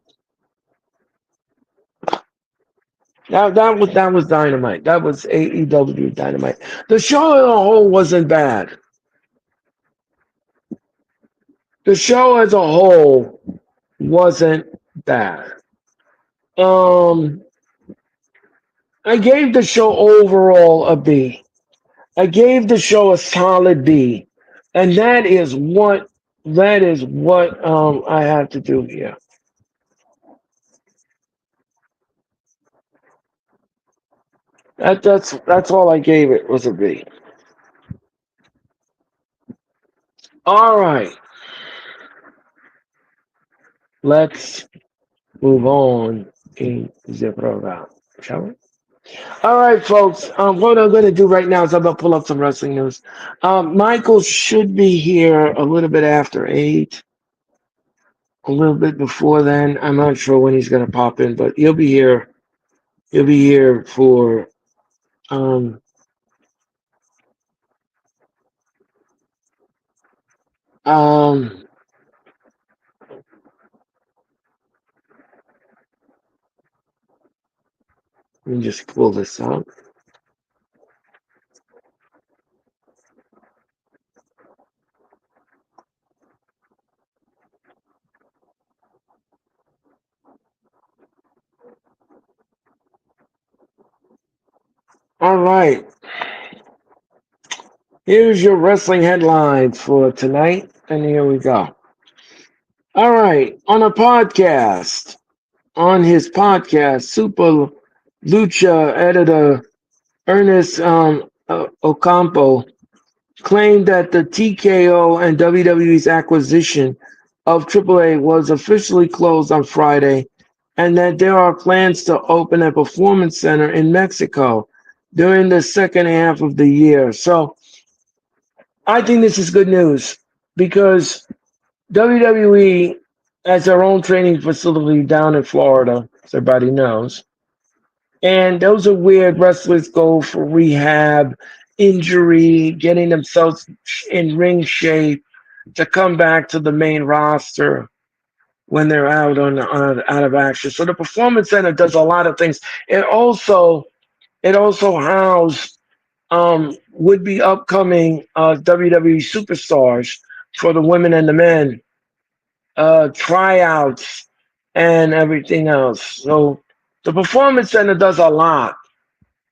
That was Dynamite. That was AEW Dynamite. The show as a whole wasn't bad. The show as a whole wasn't bad. Um, I gave the show overall a B. I gave the show a solid B, and that is what I have to do here. That's all I gave it was a B. All right, let's move on in the program, shall we? All right, folks. What I'm going to do right now is I'm going to pull up some wrestling news. Michael should be here a little bit after 8, a little bit before then. I'm not sure when he's going to pop in, but he'll be here. He'll be here for um um. Let me just pull this up. All right. Here's your wrestling headlines for tonight, and here we go. All right, on his podcast, Super Lucha editor Ernest Ocampo claimed that the TKO and WWE's acquisition of AAA was officially closed on Friday, and that there are plans to open a performance center in Mexico during the second half of the year. So I think this is good news because WWE has their own training facility down in Florida, as everybody knows. And those are where wrestlers go for rehab, injury, getting themselves in ring shape to come back to the main roster when they're out of action. So the Performance Center does a lot of things. It also housed would be upcoming WWE superstars for the women and the men, tryouts, and everything else. So the Performance Center does a lot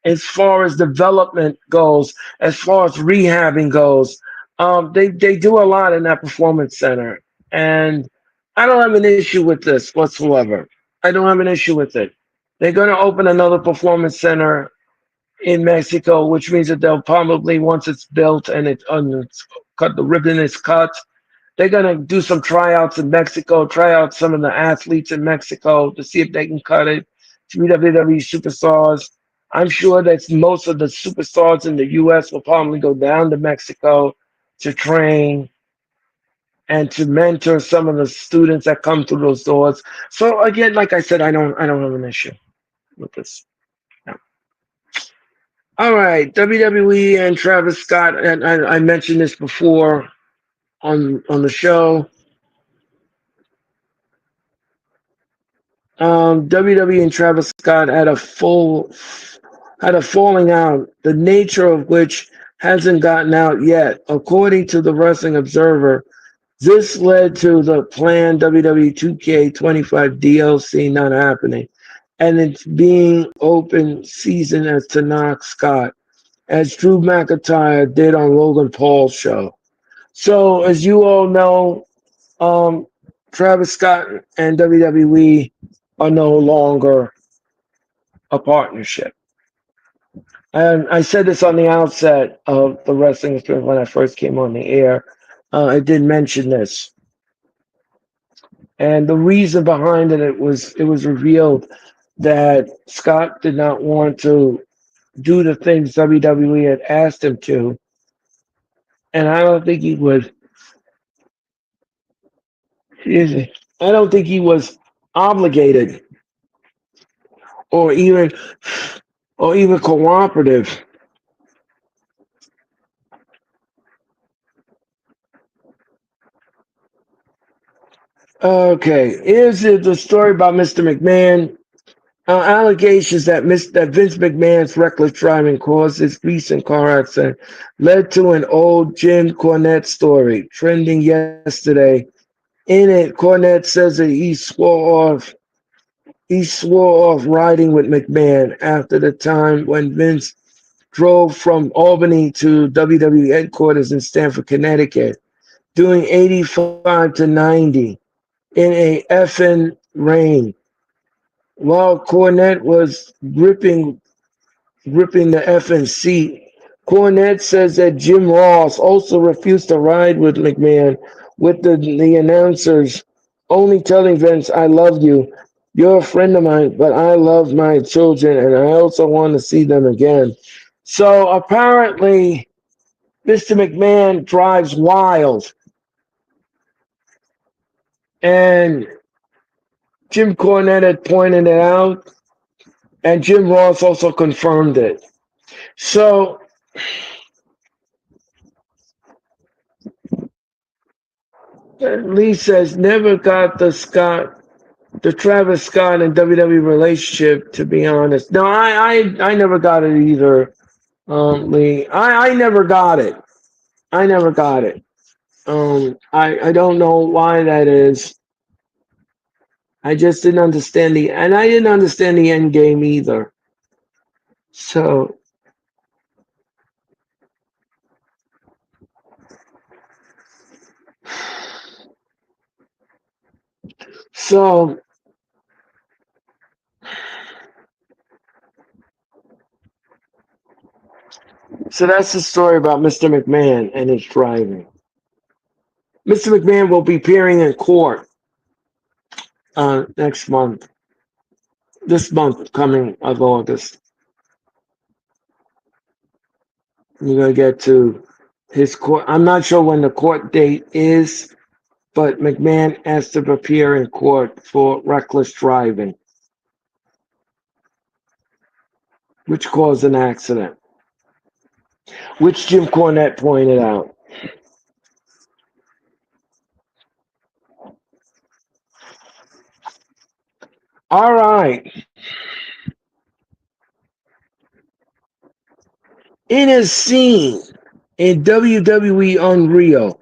as far as development goes, as far as rehabbing goes. They do a lot in that Performance Center. And I don't have an issue with this whatsoever. I don't have an issue with it. They're going to open another Performance Center in Mexico, which means that they'll probably, once it's built and it's cut, the ribbon is cut, they're gonna do some tryouts in Mexico, try out some of the athletes in Mexico to see if they can cut it. Three WWE superstars. I'm sure that most of the superstars in the U.S. will probably go down to Mexico to train and to mentor some of the students that come through those doors. So again, like I said, I don't have an issue with this. No. All right, WWE and Travis Scott, and I mentioned this before on the show. WWE and Travis Scott had a falling out, the nature of which hasn't gotten out yet. According to the Wrestling Observer, this led to the planned WWE 2K25 DLC not happening, and it's being open season as to knock Scott, as Drew McIntyre did on Logan Paul's show. So, as you all know, um, Travis Scott and WWE are no longer a partnership. And I said this on the outset of the wrestling experience when I first came on the air. I did mention this, and the reason behind it was revealed that Scott did not want to do the things WWE had asked him to, and I don't think he would. Excuse me. I don't think he was obligated or even cooperative. Okay, here's the story about Mr. McMahon. Allegations that Vince McMahon's reckless driving caused his recent car accident led to an old Jim Cornette story trending yesterday. In it, Cornette says that he swore off riding with McMahon after the time when Vince drove from Albany to WWE headquarters in Stamford, Connecticut, doing 85 to 90 in a effing rain, while Cornette was gripping the effing seat. Cornette says that Jim Ross also refused to ride with McMahon, with the announcers only telling Vince, "I love you. You're a friend of mine, but I love my children and I also want to see them again." So apparently, Mr. McMahon drives wild, and Jim Cornette had pointed it out, and Jim Ross also confirmed it. So Lee says never got the Travis Scott and WWE relationship. To be honest, no, I never got it either, Lee. I never got it. I never got it. I don't know why that is. I just didn't understand and I didn't understand the end game either. So so so that's the story about Mr. McMahon and his driving. Mr. McMahon will be appearing in court next month. This month coming of August. We're gonna get to his court. I'm not sure when the court date is, but McMahon asked to appear in court for reckless driving, which caused an accident, which Jim Cornette pointed out. All right. In a scene in WWE Unreal,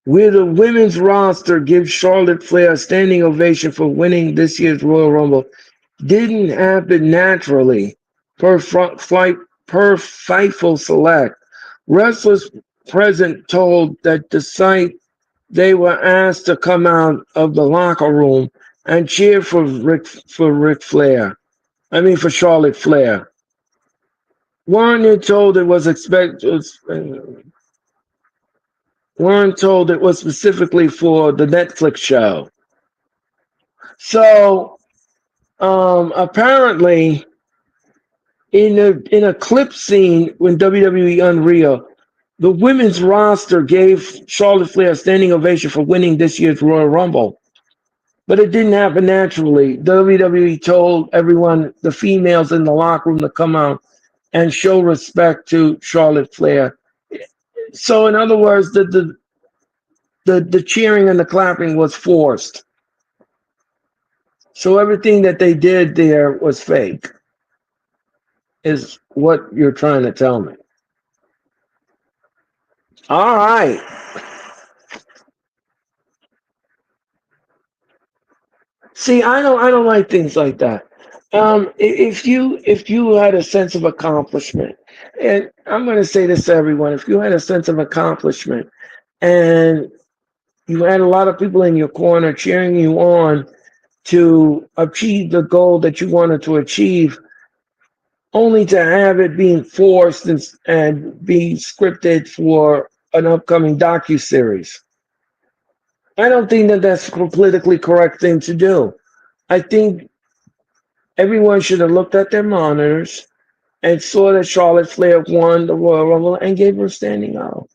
where the women's roster gives Charlotte Flair a standing ovation for winning this year's Royal Rumble, didn't happen naturally per Fightful Select. Wrestlers present told that the site they were asked to come out of the locker room and cheer for Flair. I mean for Charlotte Flair. Weren't told it was expected. Weren't told it was specifically for the Netflix show. So apparently, in a clip scene when WWE Unreal, the women's roster gave Charlotte Flair a standing ovation for winning this year's Royal Rumble. But it didn't happen naturally. WWE told everyone, the females in the locker room, to come out and show respect to Charlotte Flair. So, in other words, the cheering and the clapping was forced. So everything that they did there was fake, is what you're trying to tell me. All right. See, I don't like things like that. If you had a sense of accomplishment, and I'm going to say this to everyone, if you had a sense of accomplishment and You had a lot of people in your corner cheering you on to achieve the goal that you wanted to achieve, only to have it being forced and be scripted for an upcoming docu-series. I don't think that that's a politically correct thing to do. I think everyone should have looked at their monitors and saw that Charlotte Flair won the Royal Rumble and gave her a standing O.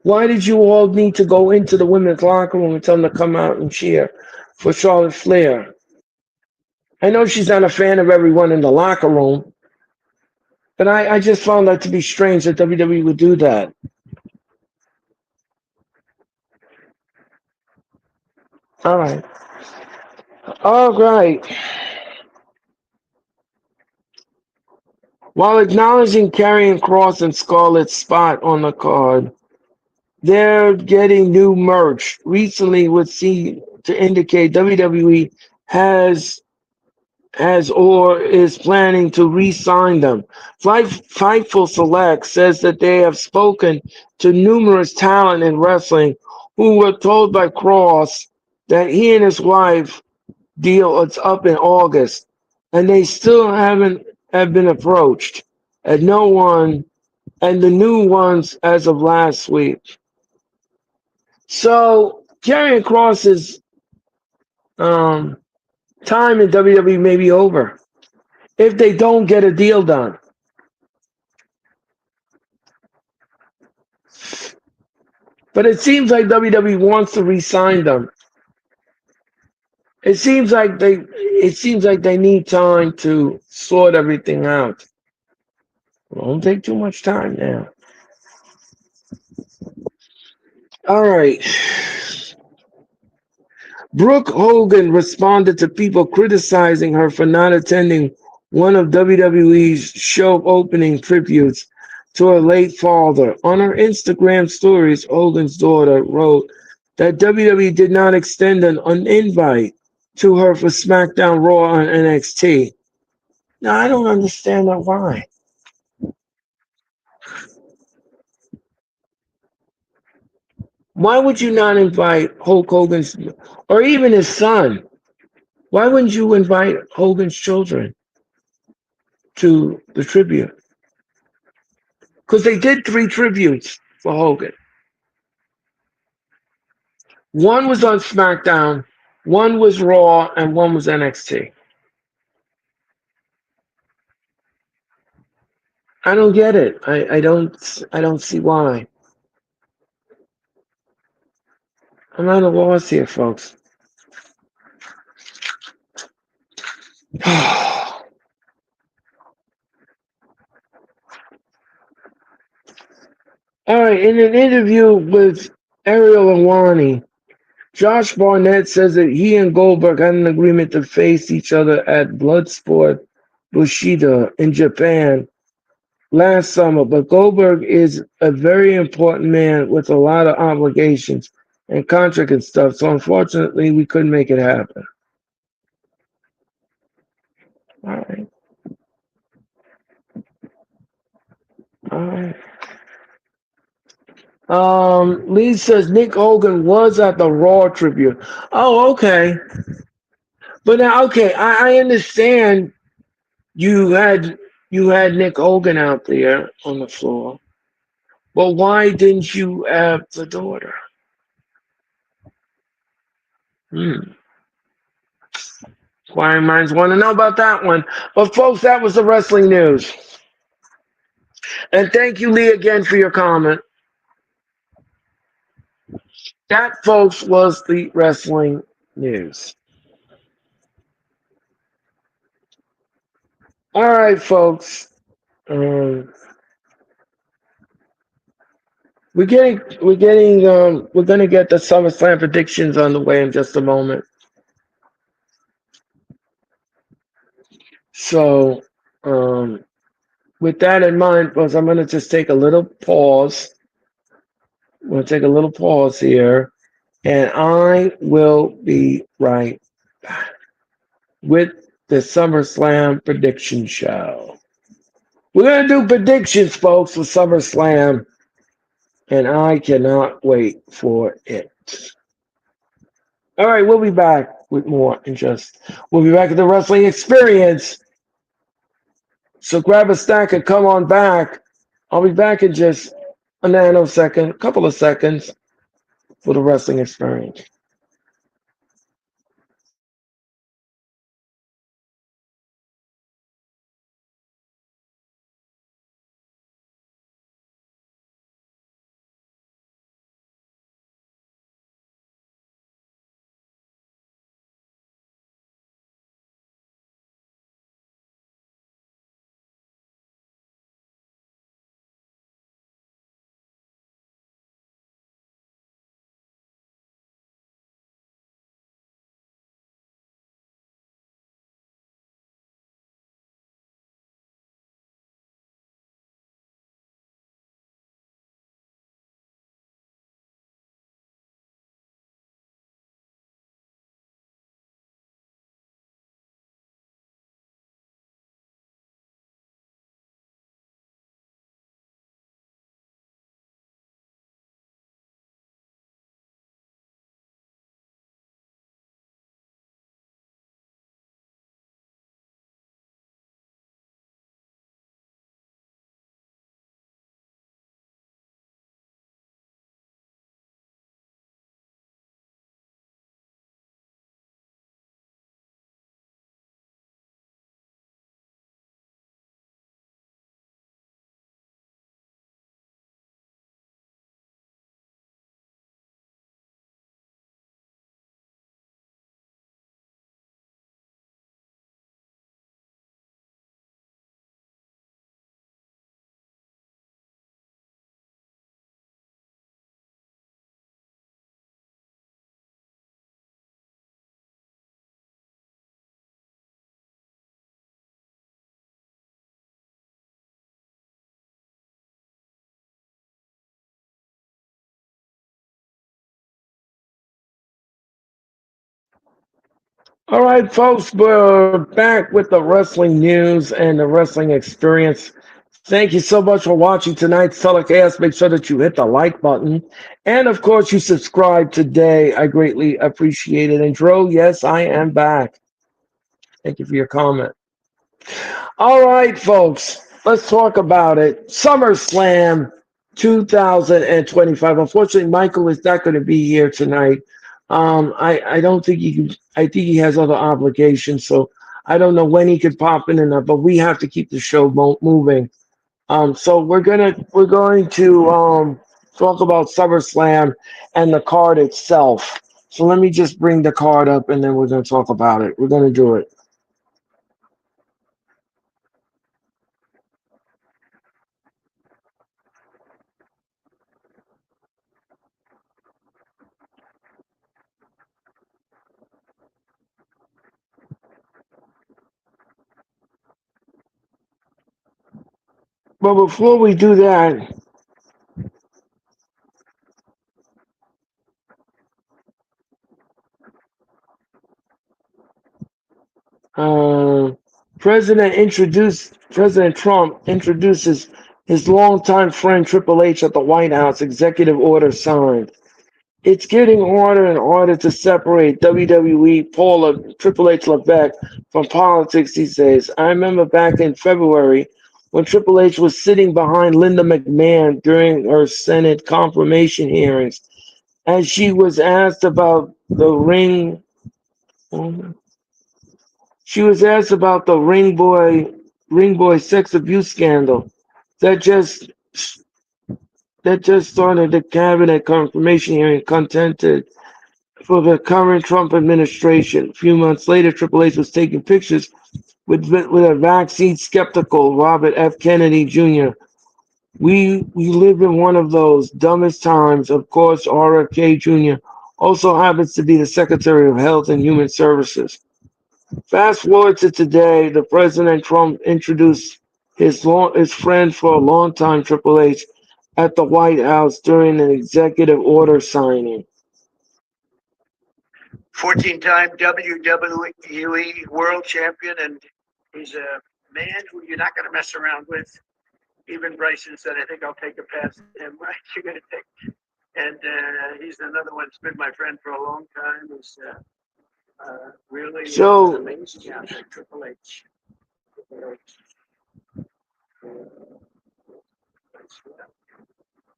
Why did you all need to go into the women's locker room and tell them to come out and cheer for Charlotte Flair? I know she's not a fan of everyone in the locker room, but I just found that to be strange that WWE would do that. All right. All right. While acknowledging Karrion Kross and Scarlett's spot on the card, they're getting new merch. Recently would seem to indicate WWE has or is planning to re-sign them. Fightful Select says that they have spoken to numerous talent in wrestling who were told by Cross that he and his wife deal is up in August, and they still haven't have been approached, and no one, and the new ones as of last week. So Karrion Cross's um, time in WWE may be over if they don't get a deal done. But it seems like WWE wants to re-sign them. It seems like they need time to sort everything out. It won't take too much time now. All right. Brooke Hogan responded to people criticizing her for not attending one of WWE's show opening tributes to her late father. On her Instagram stories, Hogan's daughter wrote that WWE did not extend an invite to her for SmackDown, Raw, and NXT. Now, I don't understand that why. Why would you not invite Hulk Hogan's, or even his son? Why wouldn't you invite Hogan's children to the tribute? Because they did 3 tributes for Hogan. One was on SmackDown, one was Raw, and one was NXT. I don't get it. I don't see why. I'm at a loss here, folks. All right, in an interview with Ariel Awani, Josh Barnett says that he and Goldberg had an agreement to face each other at Bloodsport Bushido in Japan last summer, but Goldberg is a very important man with a lot of obligations and contract and stuff, so unfortunately we couldn't make it happen. All right. All right. Lee says Nick Hogan was at the Raw tribute. Oh, okay. But now, okay, I understand you had Nick Hogan out there on the floor, but why didn't you have the daughter? Inquiring minds want to know about that one. But folks, that was the wrestling news. And thank you, Lee, again for your comment. That, folks, was the wrestling news. All right, folks. We're gonna get the SummerSlam predictions on the way in just a moment. So, with that in mind, folks, I'm gonna just take a little pause. I'm gonna take a little pause here, and I will be right back with the SummerSlam prediction show. We're gonna do predictions, folks, for SummerSlam. and I cannot wait for it. All right, we'll be back with more in just. We'll be back at the wrestling experience. So grab a stack and come on back. I'll be back in just a nanosecond, a couple of seconds for the wrestling experience. All right, folks, we're back with the wrestling news and the wrestling experience. Thank you so much for watching tonight's telecast. Make sure that you hit the like button. And of course, you subscribe today. I greatly appreciate it. And Dro, yes, I am back. Thank you for your comment. All right, folks, let's talk about it. SummerSlam 2025. Unfortunately, Michael is not going to be here tonight. I don't think he can. I think he has other obligations, so I don't know when he could pop in or not. But we have to keep the show moving. So we're going to talk about SummerSlam and the card itself. So let me just bring the card up, and then we're going to talk about it. We're going to do it. But before we do that, Uh, President Trump introduces his longtime friend Triple H at the White House. Executive order signed. It's getting harder and harder to separate WWE Triple H Levesque from politics these days. I remember back in February when Triple H was sitting behind Linda McMahon during her Senate confirmation hearings, as she was asked about the ring. She was asked about the ring boy sex abuse scandal that just that just started the cabinet confirmation hearing contended for the current Trump administration. A few months later, Triple H was taking pictures with a vaccine skeptical Robert F. Kennedy Jr. We live in one of those dumbest times. Of course, RFK Jr. also happens to be the Secretary of Health and Human Services. Fast forward to today, the President Trump introduced his friend for a long time, Triple H, at the White House during an executive order signing. 14-time WWE World Champion, and he's a man who you're not going to mess around with. even Bryson said, I think I'll take a pass at him. Right, you're going to take, and he's another one that's been my friend for a long time. He's really So, amazing out there. Triple H. Triple H.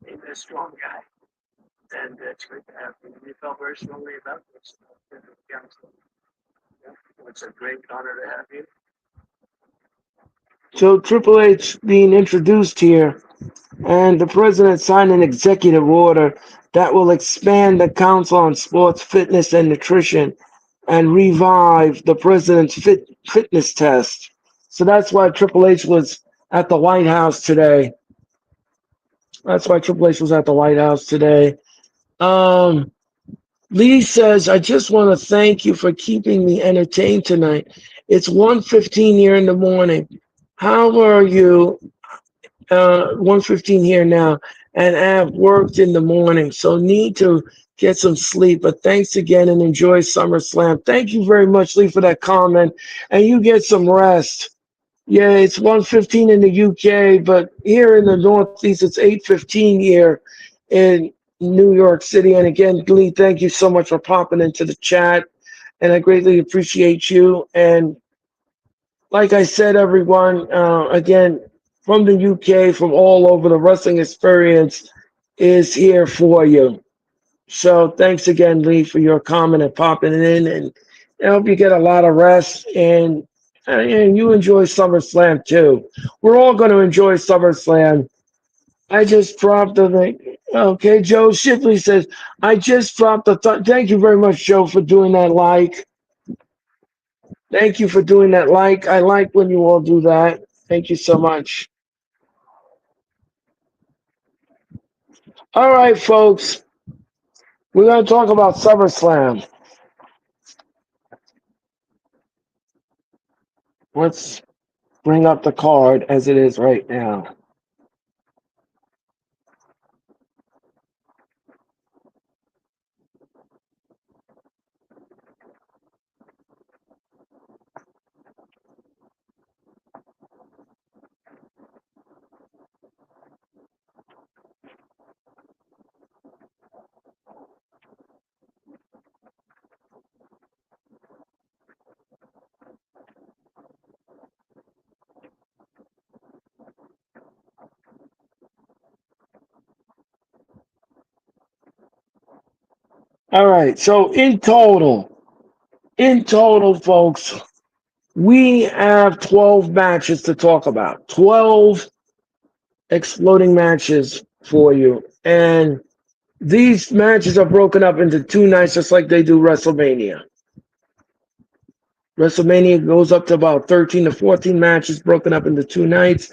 He's a strong guy, and it's good to have him. We felt very strongly about this. It's a great honor to have you. so Triple H being introduced here, and the president signed an executive order that will expand the Council on Sports Fitness and Nutrition and revive the president's fitness test. So that's why Triple H was at the White House today. That's why Triple H was at the White House today. Um, Lee says, I just want to thank you for keeping me entertained tonight. It's 1:15 here in the morning. How are you? 1:15 here now, and I have worked in the morning, so need to get some sleep. But thanks again and enjoy SummerSlam. Thank you very much, Lee, for that comment. And you get some rest. Yeah, it's 1:15 in the UK, but here in the Northeast, it's 8:15 here in New York City. And again, Lee, thank you so much for popping into the chat, and I greatly appreciate you. And like I said, everyone, again, from the UK, from all over, the wrestling experience is here for you. So thanks again, Lee, for your comment and popping in, and I hope you get a lot of rest and you enjoy SummerSlam too. We're all going to enjoy SummerSlam. I just dropped the link. Okay, Joe Shipley says, I just dropped the thank you very much, Joe, for doing that like. Thank you for doing that like. I like when you all do that. Thank you so much. All right, folks. We're going to talk about SummerSlam. Let's bring up the card as it is right now. All right. So in total, folks, we have 12 matches to talk about. 12 exploding matches for you. And these matches are broken up into two nights, just like they do WrestleMania. WrestleMania goes up to about 13 to 14 matches broken up into two nights.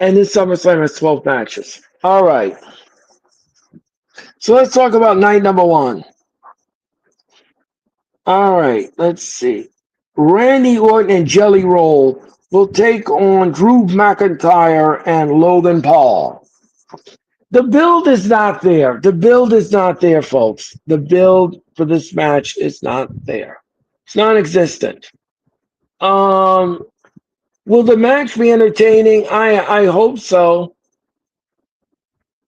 And this SummerSlam has 12 matches. All right. So let's talk about night number one. All right. Let's see. Randy Orton and Jelly Roll will take on Drew McIntyre and Logan Paul. The build is not there. The build is not there, folks. The build for this match is not there. It's non-existent. Um, will the match be entertaining? I hope so.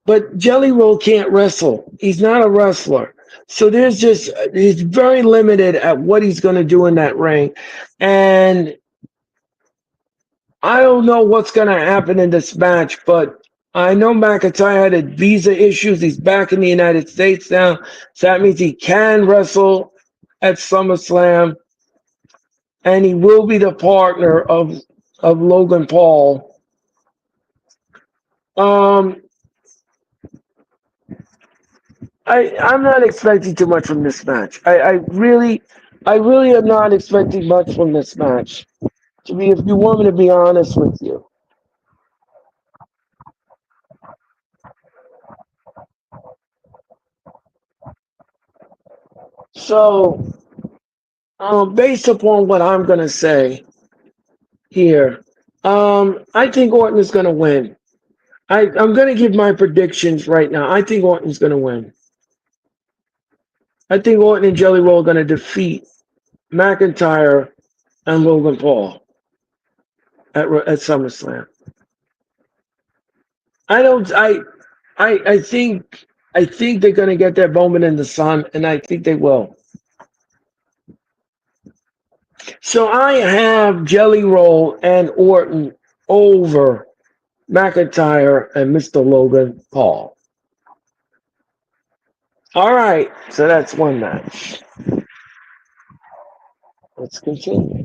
But Jelly Roll can't wrestle. He's not a wrestler. So he's very limited at what he's going to do in that ring. And I don't know what's going to happen in this match, but I know McIntyre had visa issues. He's back in the United States now. So that means he can wrestle at SummerSlam. And he will be the partner of Logan Paul. Um, I'm not expecting too much from this match. I really am not expecting much from this match. If you want me to be honest with you. So, based upon what I'm gonna say here, I think Orton is gonna win. I'm gonna give my predictions right now. I think Orton's gonna win. I think Orton and Jelly Roll are gonna defeat McIntyre and Logan Paul at SummerSlam. I don't. I think. I think they're going to get their moment in the sun, and I think they will. So I have Jelly Roll and Orton over McIntyre and Mr. Logan Paul. All right, so that's one match. Let's continue.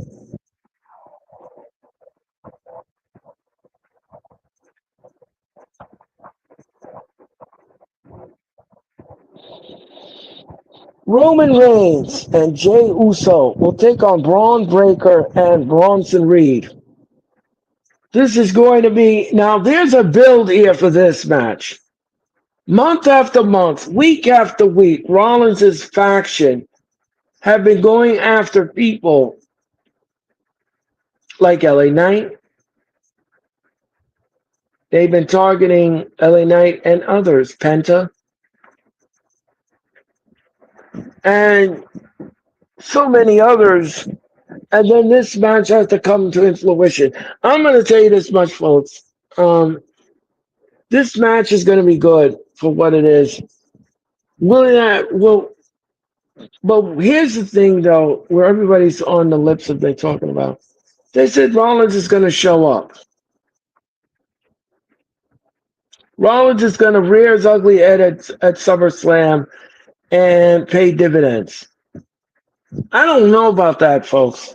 Roman Reigns and Jey Uso will take on Braun Breaker and Bronson Reed. This is going to be now. There's a build here for this match. Month after month, week after week, Rollins' faction have been going after people like LA Knight. They've been targeting LA Knight and others, Penta, and so many others. And then this match has to come to fruition. I'm going to tell you this much, folks. This match is going to be good for what it is. Will that? Well, but here's the thing, though, where everybody's on the lips of they talking about. They said Rollins is going to show up. Rollins is going to rear his ugly head at SummerSlam and pay dividends. I don't know about that, folks.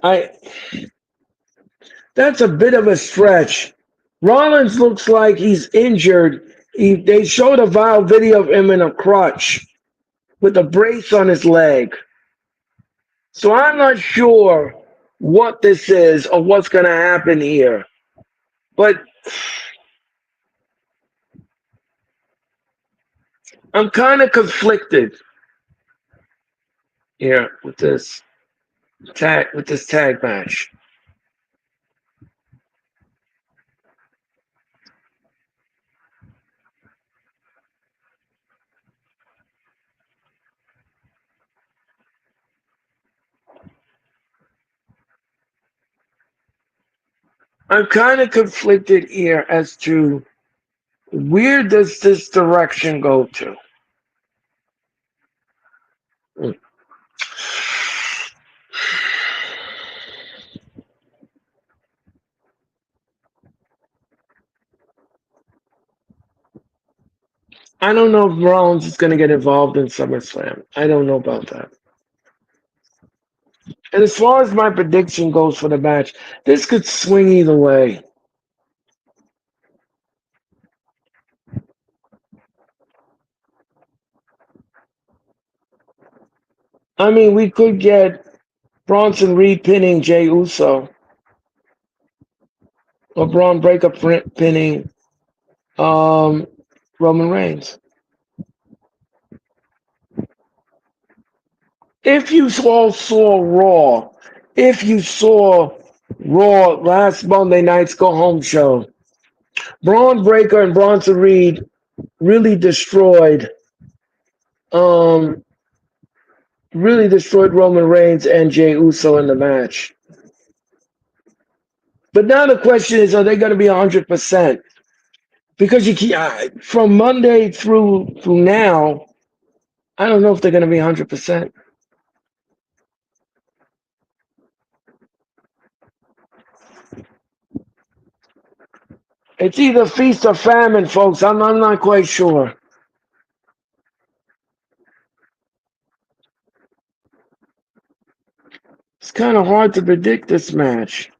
That's a bit of a stretch. Rollins looks like he's injured. They showed a vile video of him in a crutch with a brace on his leg. So I'm not sure what this is or what's going to happen here. But I'm kind of conflicted here with this tag match. I'm kind of conflicted here as to where does this direction go to. I don't know if Rollins is going to get involved in SummerSlam. I don't know about that. And as far as my prediction goes for the match, this could swing either way. I mean, we could get Bronson Reed pinning Jey Uso, or Braun Breaker pinning Roman Reigns. If you all saw Raw, if you saw Raw last Monday night's go home show, Braun Breaker and Bronson Reed really um destroyed Roman Reigns and Jey Uso in the match. But now the question is, are they going to be 100%? Because from Monday through now, I don't know if they're going to be 100%. It's either feast or famine, folks. I'm not quite sure. It's kind of hard to predict this match.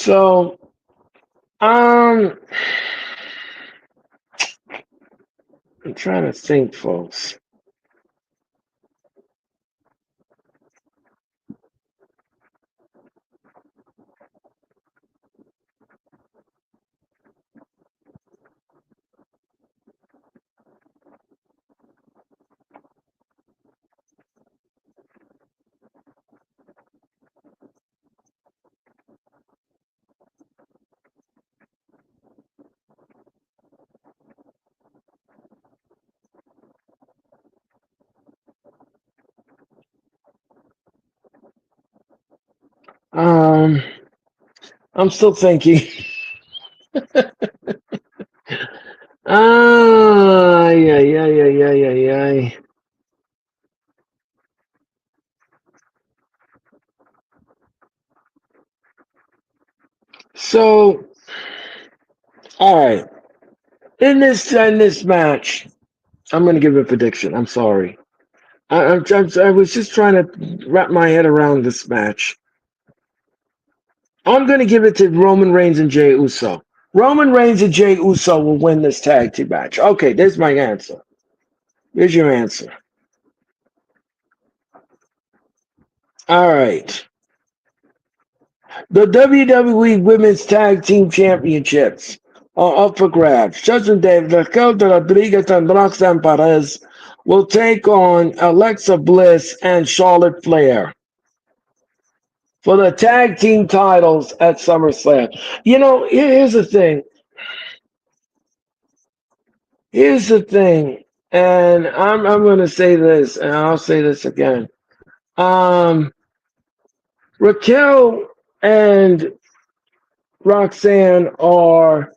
So, um, I'm trying to think, folks. Um, I'm still thinking. Ay, ay, ay, ay, ay, ay, ay. So, all right. In this match, I'm going to give a prediction. I'm sorry. I was just trying to wrap my head around this match. I'm going to give it to Roman Reigns and Jey Uso. Roman Reigns and Jey Uso will win this tag team match. Okay, there's my answer. Here's your answer. All right. The WWE Women's Tag Team Championships are up for grabs. Judgment Day, Raquel Rodriguez and Roxanne Perez will take on Alexa Bliss and Charlotte Flair for the tag team titles at SummerSlam. You know, here's the thing. Here's the thing. And I'm going to say this, and I'll say this again. Um, Raquel and Roxanne are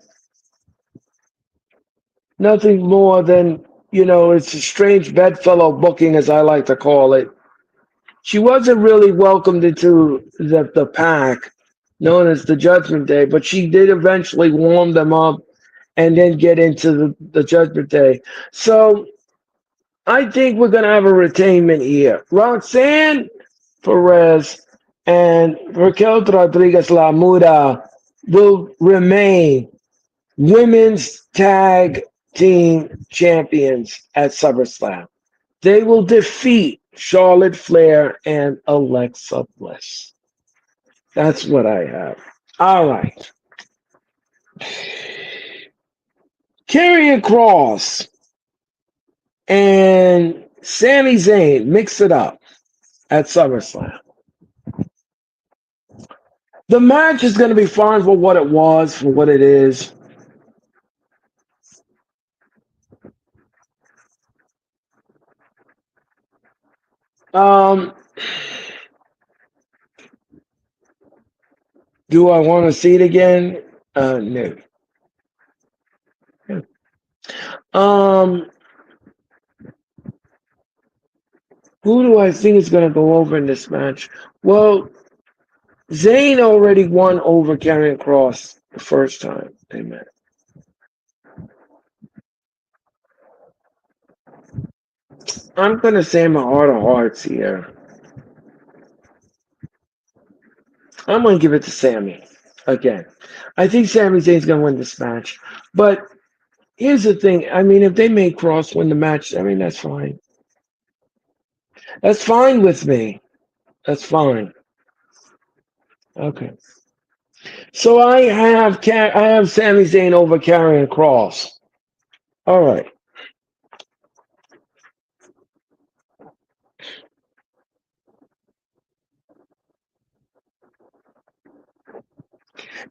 nothing more than, it's a strange bedfellow booking, as I like to call it. She wasn't really welcomed into the pack, known as the Judgment Day, but she did eventually warm them up and then get into the Judgment Day. So I think we're going to have a retainment here. Roxanne Perez and Raquel Rodriguez La Mura will remain women's tag team champions at SummerSlam. They will defeat Charlotte Flair and Alexa Bliss. That's what I have. All right. Karrion Kross and Sami Zayn mix it up at SummerSlam. The match is going to be fine for what it was, for what it is. Um, do I want to see it again? No. Um, who do I think is going to go over in this match? Well, Zayn already won over Karrion Kross the first time they met. I'm going to say my heart of hearts here. I'm going to give it to Sammy again. I think Sami Zayn's going to win this match. But here's the thing. I mean, if they make Kross win the match, I mean, that's fine. That's fine with me. That's fine. Okay. So I have Sami Zayn over Karrion Kross. All right.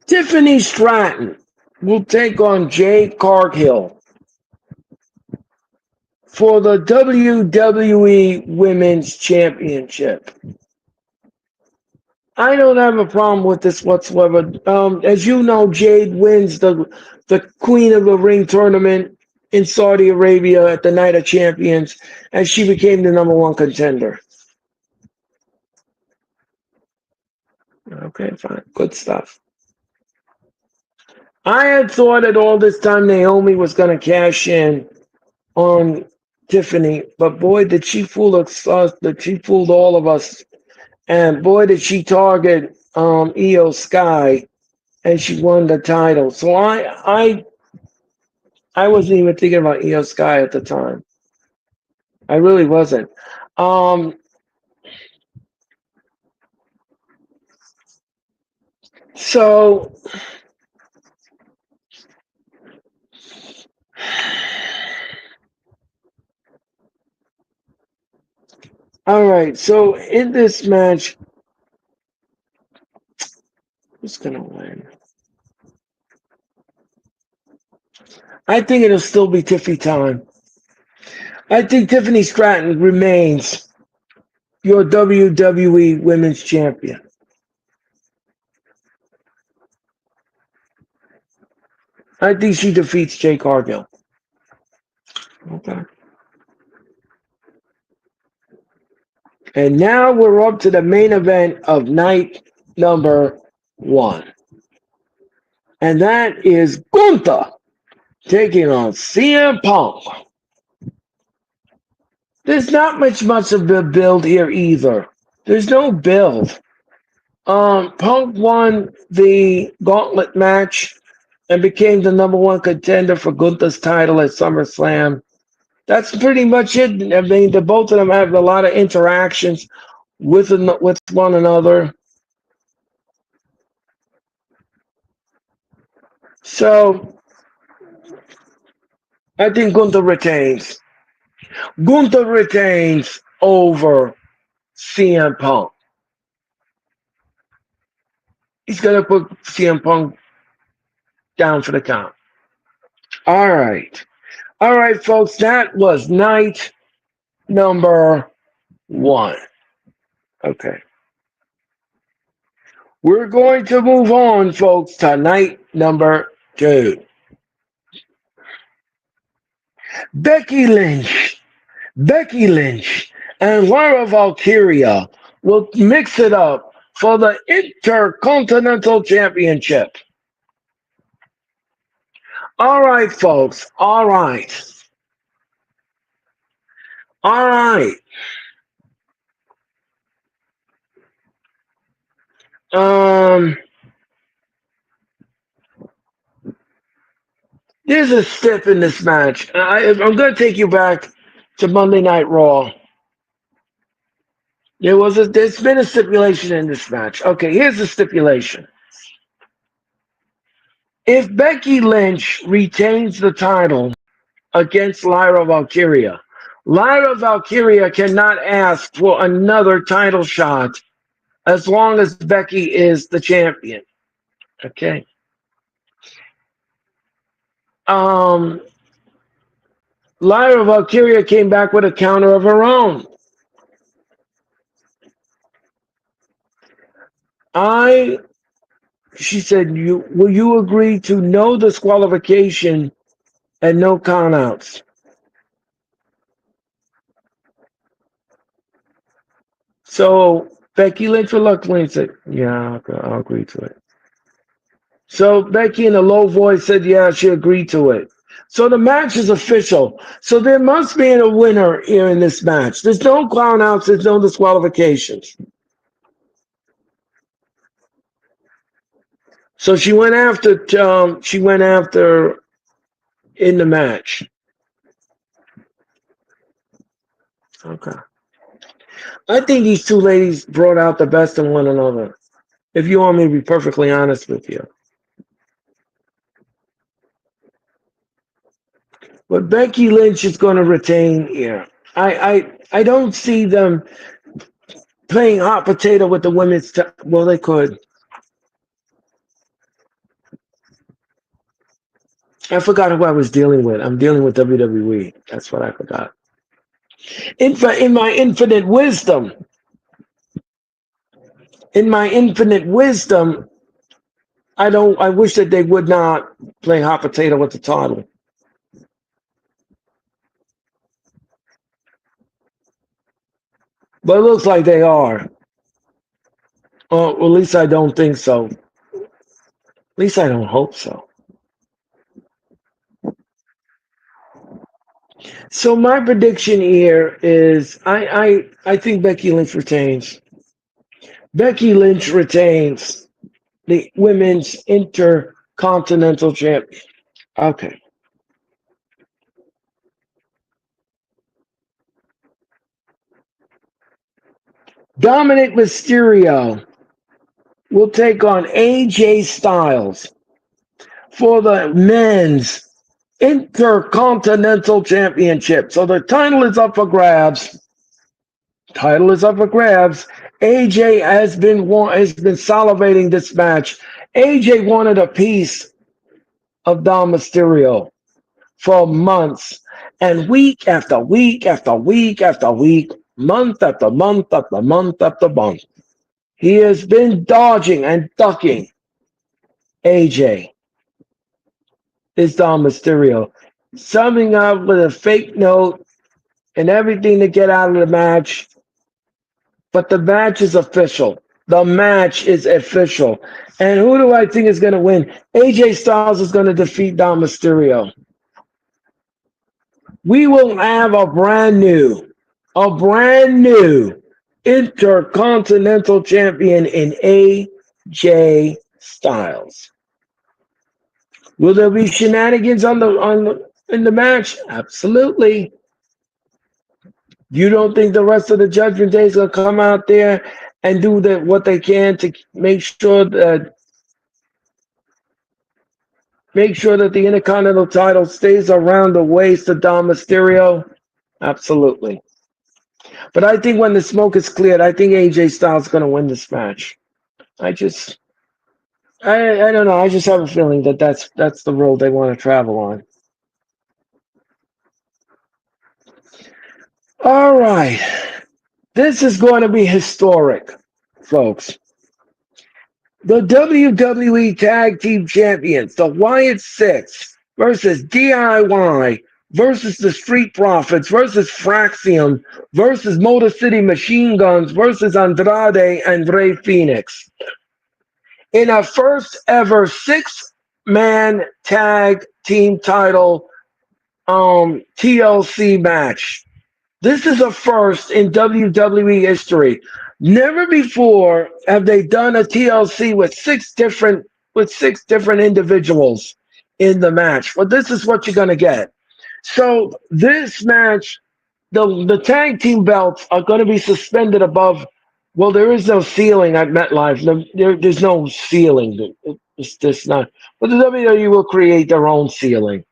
Tiffany Stratton will take on Jade Cargill for the WWE Women's Championship. I don't have a problem with this whatsoever. As you know, Jade wins the Queen of the Ring tournament in Saudi Arabia at the Night of Champions, and she became the number one contender. Okay, fine. Good stuff. I had thought that all this time Naomi was going to cash in on Tiffany, but boy, did she fool us! That she fooled all of us, and boy, did she target Io Sky, and she won the title. So I wasn't even thinking about Io Sky at the time. I really wasn't. Um, so all right. So in this match, who's gonna win? I think it'll still be Tiffy time. I think Tiffany Stratton remains your WWE Women's Champion. I think she defeats Jay Cargill. Okay. And now we're up to the main event of night number one. And that is Gunther taking on CM Punk. There's not much of a build here either. There's no build. Punk won the gauntlet match and became the number one contender for Gunther's title at SummerSlam. That's pretty much it. I mean, the both of them have a lot of interactions with one another. So I think Gunther retains. Gunther retains over CM Punk. He's gonna put CM Punk down for the count. All right. All right, folks. That was night number one. Okay. We're going to move on, folks, to night number two. Becky Lynch. Becky Lynch and Laura Valkyria will mix it up for the Intercontinental Championship. All right, folks. All right. All right. Um, there's a step in this match. I'm going to take you back to Monday Night Raw. There's been a stipulation in this match. Okay, here's the stipulation. If Becky Lynch retains the title against Lyra Valkyria, Lyra Valkyria cannot ask for another title shot as long as Becky is the champion. Okay. Um, Lyra Valkyria came back with a counter of her own. She said, will you agree to no disqualification and no countouts? So Becky Lynch reluctantly said, yeah, I'll agree to it. So Becky in a low voice said, yeah, she agreed to it. So the match is official. So there must be a winner here in this match. There's no countouts, there's no disqualifications. So she went after in the match. Okay. I think these two ladies brought out the best in one another. If you want me to be perfectly honest with you. But Becky Lynch is going to retain here. I don't see them playing hot potato with the women's. Well, they could. I forgot who I was dealing with. I'm dealing with WWE. That's what I forgot. In my infinite wisdom, I wish that they would not play hot potato with the title. But it looks like they are. Well, at least I don't think so. At least I don't hope so. So my prediction here is I think Becky Lynch retains. Becky Lynch retains the women's intercontinental champion. Okay. Dominic Mysterio will take on AJ Styles for the men's intercontinental championship. So the title is up for grabs. AJ has been salivating this match. AJ wanted a piece of Dom Mysterio for months, and week after week after week after week, month after month after month after month, he has been dodging and ducking AJ. is Dom Mysterio. Summing up with a fake note and everything to get out of the match, but the match is official. The match is official. And who do I think is going to win? AJ Styles is going to defeat Dom Mysterio. We will have a brand new Intercontinental Champion in AJ Styles. Will there be shenanigans in the match? Absolutely. You don't think the rest of the Judgment Day is gonna come out there and do what they can to make sure that the Intercontinental title stays around the waist of Dom Mysterio? Absolutely. But I think when the smoke is cleared, I think AJ Styles is gonna win this match. I just I don't know. I just have a feeling that that's the road they want to travel on. All right. This is going to be historic, folks. The WWE Tag Team Champions, the Wyatt Six versus DIY versus the Street Profits versus Fraxium versus Motor City Machine Guns versus Andrade and Rey Phoenix in a first ever six-man tag team title TLC match. This is a first in WWE history. Never before have they done a TLC with six different individuals in the match. But this is what you're gonna get. So this match, the tag team belts are gonna be suspended above. Well, there is no ceiling at MetLife. There's no ceiling. It's just not. But the WWE will create their own ceiling,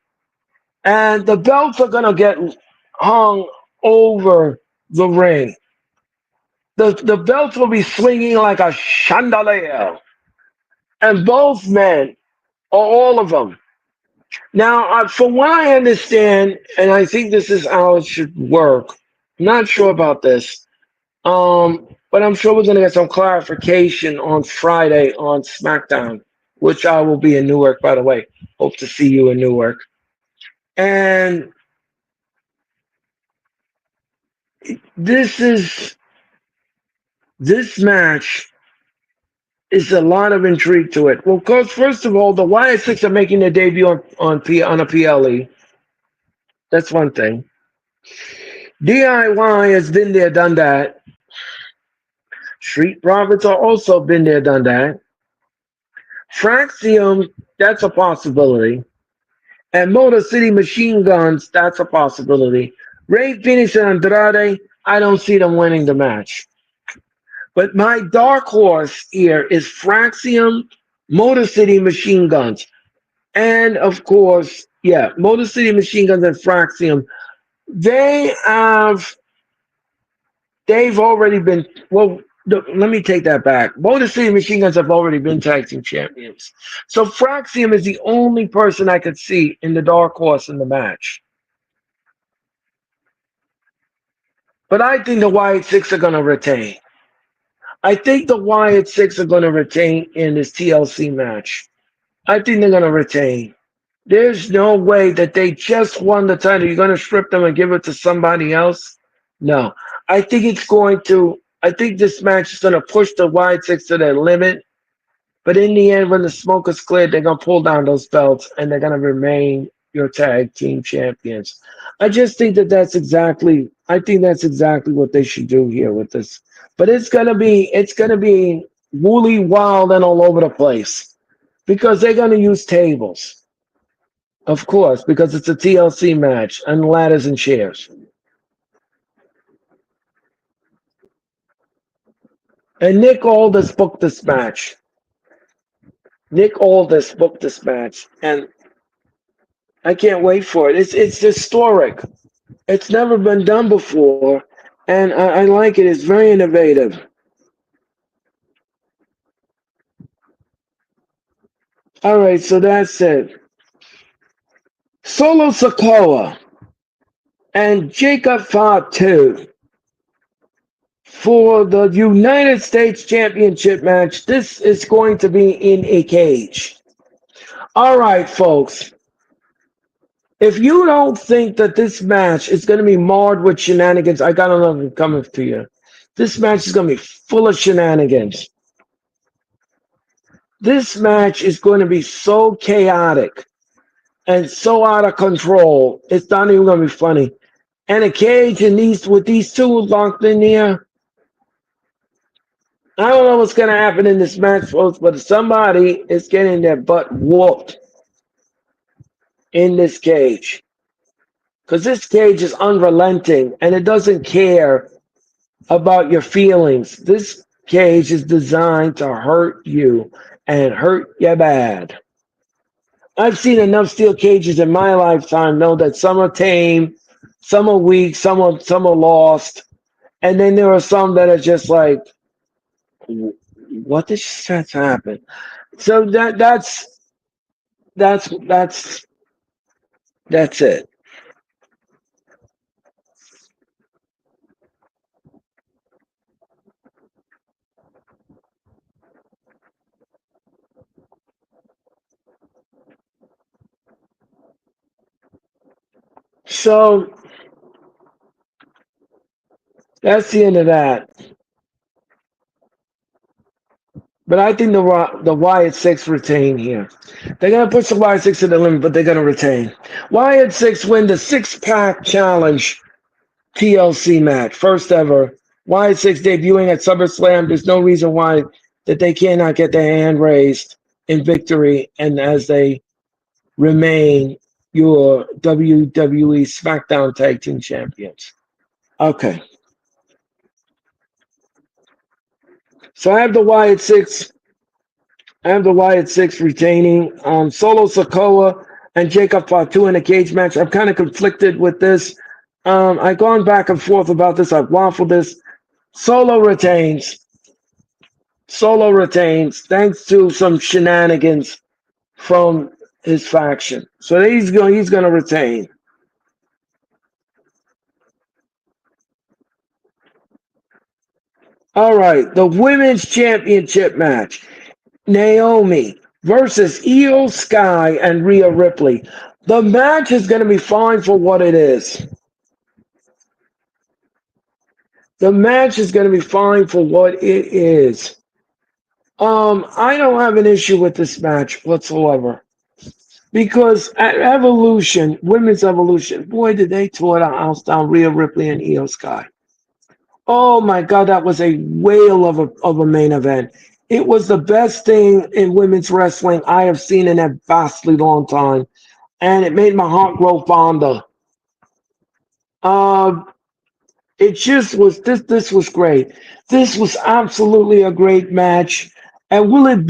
and the belts are gonna get hung over the ring. The belts will be swinging like a chandelier, and both men, or all of them. Now, from what I understand, and I think this is how it should work. I'm not sure about this, but I'm sure we're going to get some clarification on Friday on SmackDown, which I will be in Newark, by the way. Hope to see you in Newark. And this is this match is a lot of intrigue to it. Well, because first of all, the Wyatt Six are making their debut on a PLE. That's one thing. DIY has been there, done that. Street Profits are also been there, done that. Fraxium, that's a possibility. And Motor City Machine Guns, that's a possibility. Ray Phoenix and Andrade, I don't see them winning the match. But my dark horse here is Fraxium, Motor City Machine Guns. And of course, yeah, Motor City Machine Guns and Fraxium. They have, they've already been, well, let me take that back. Motor City Machine Guns have already been tag team champions. So Fraxium is the only person I could see in the dark horse in the match. But I think the Wyatt Six are going to retain. I think the Wyatt Six are going to retain in this TLC match. I think they're going to retain. There's no way that they just won the title. You're going to strip them and give it to somebody else? No. I think this match is going to push the Wyatt Six to their limit. But in the end, when the smoke is cleared, they're going to pull down those belts and they're going to remain your tag team champions. I just think I think that's exactly what they should do here with this. But it's going to be woolly wild and all over the place because they're going to use tables. Of course, because it's a TLC match and ladders and chairs. And Nick Aldis booked this match. Nick Aldis booked this match, and I can't wait for it. It's historic. It's never been done before, and I like it. It's very innovative. All right, so that's it. Solo Sokoa and Jacob Fatu for the United States Championship match. This is going to be in a cage. All right, folks. If you don't think that this match is going to be marred with shenanigans, I got another coming to you. This match is going to be full of shenanigans. This match is going to be so chaotic and so out of control. It's not even going to be funny. And a cage and these with these two locked in here. I don't know what's going to happen in this match, folks, but somebody is getting their butt whooped in this cage. Because this cage is unrelenting and it doesn't care about your feelings. This cage is designed to hurt you and hurt you bad. I've seen enough steel cages in my lifetime know that some are tame, some are weak, some are lost, and then there are some that are just like, what just happened? So that's that's that's it. So that's the end of that. But I think the Wyatt Six retain here. They're gonna push the Wyatt Six to the limit, but they're gonna retain. Wyatt Six win the six-pack challenge TLC match, first ever. Wyatt Six debuting at SummerSlam. There's no reason why that they cannot get their hand raised in victory, and as they remain your WWE SmackDown Tag Team Champions. Okay, so I have the Wyatt Six retaining. Solo Sokoa and Jacob Fatu in a cage match. I'm kind of conflicted with this. I've gone back and forth about this. I've waffled this. Solo retains. Solo retains thanks to some shenanigans from his faction. So he's going to retain. All right, the women's championship match. Naomi versus Io Sky and Rhea Ripley. The match is going to be fine for what it is. The match is going to be fine for what it is. I don't have an issue with this match whatsoever because at Evolution, Women's Evolution, boy, did they tore the house down, Rhea Ripley and Io Sky. Oh my God, that was a whale of a main event. It was the best thing in women's wrestling I have seen in a vastly long time, and it made my heart grow fonder. Uh, it just was this. This was great. This was absolutely a great match. And will it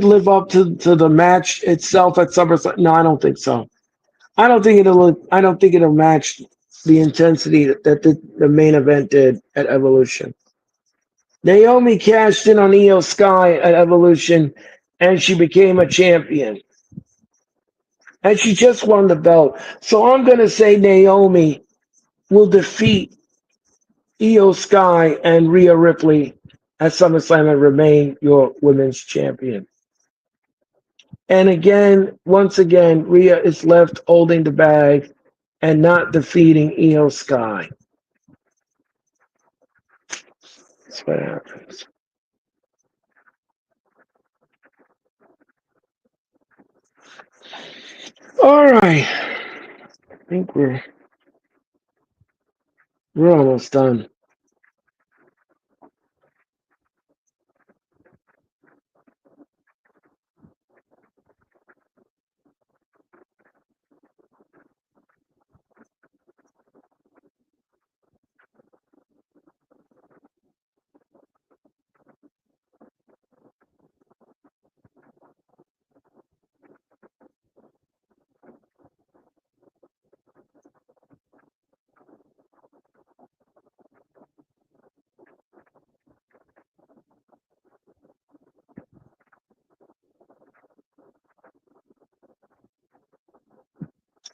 live up to the match itself at SummerSlam? No, I don't think so. I don't think it'll match the intensity that the main event did at Evolution. Naomi cashed in on Io Sky at Evolution and she became a champion. And she just won the belt. So I'm gonna say Naomi will defeat Io Sky and Rhea Ripley at SummerSlam and remain your women's champion. And again, once again, Rhea is left holding the bag and not defeating Io Sky. That's what happens. All right. I think we're almost done.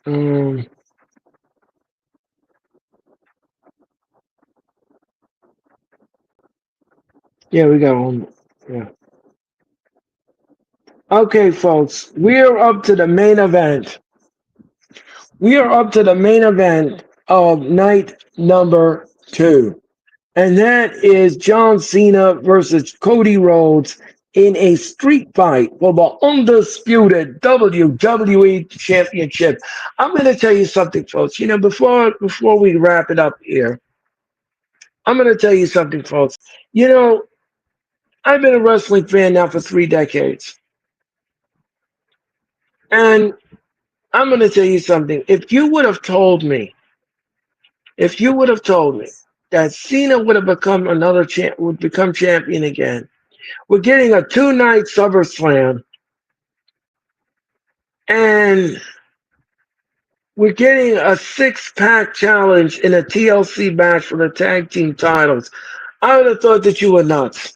Um, yeah, we got one. Yeah. Okay, folks, we're up to the main event. We are up to the main event of night number 2. And that is John Cena versus Cody Rhodes in a street fight for the undisputed WWE Championship. I'm going to tell you something, folks. Before we wrap it up here, I'm going to tell you something, folks. You know, I've been a wrestling fan now for 3 decades, and I'm going to tell you something. If you would have told me that Cena would have become would become champion again, we're getting a 2 night SummerSlam, and we're getting a 6-pack challenge in a TLC match for the tag team titles. I would have thought that you were nuts.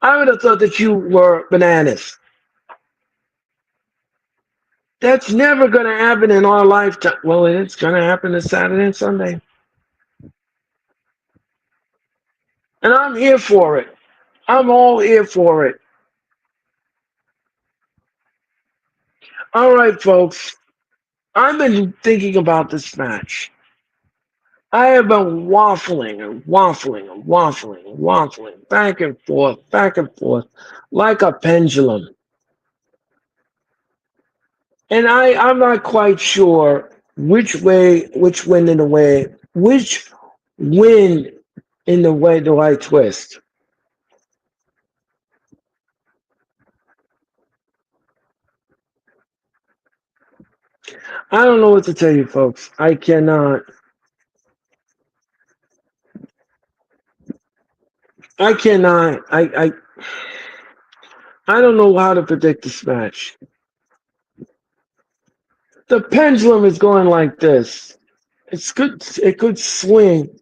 I would have thought that you were bananas. That's never going to happen in our lifetime. Well, it's going to happen this Saturday and Sunday. And I'm here for it. I'm all here for it. All right, folks. I've been thinking about this match. I have been waffling and waffling and waffling and waffling back and forth, like a pendulum. And I'm not quite sure which wind in the way, which wind in the way do I twist. I don't know what to tell you, folks. I cannot. I cannot. I don't know how to predict this match. The pendulum is going like this. It's good. It could swing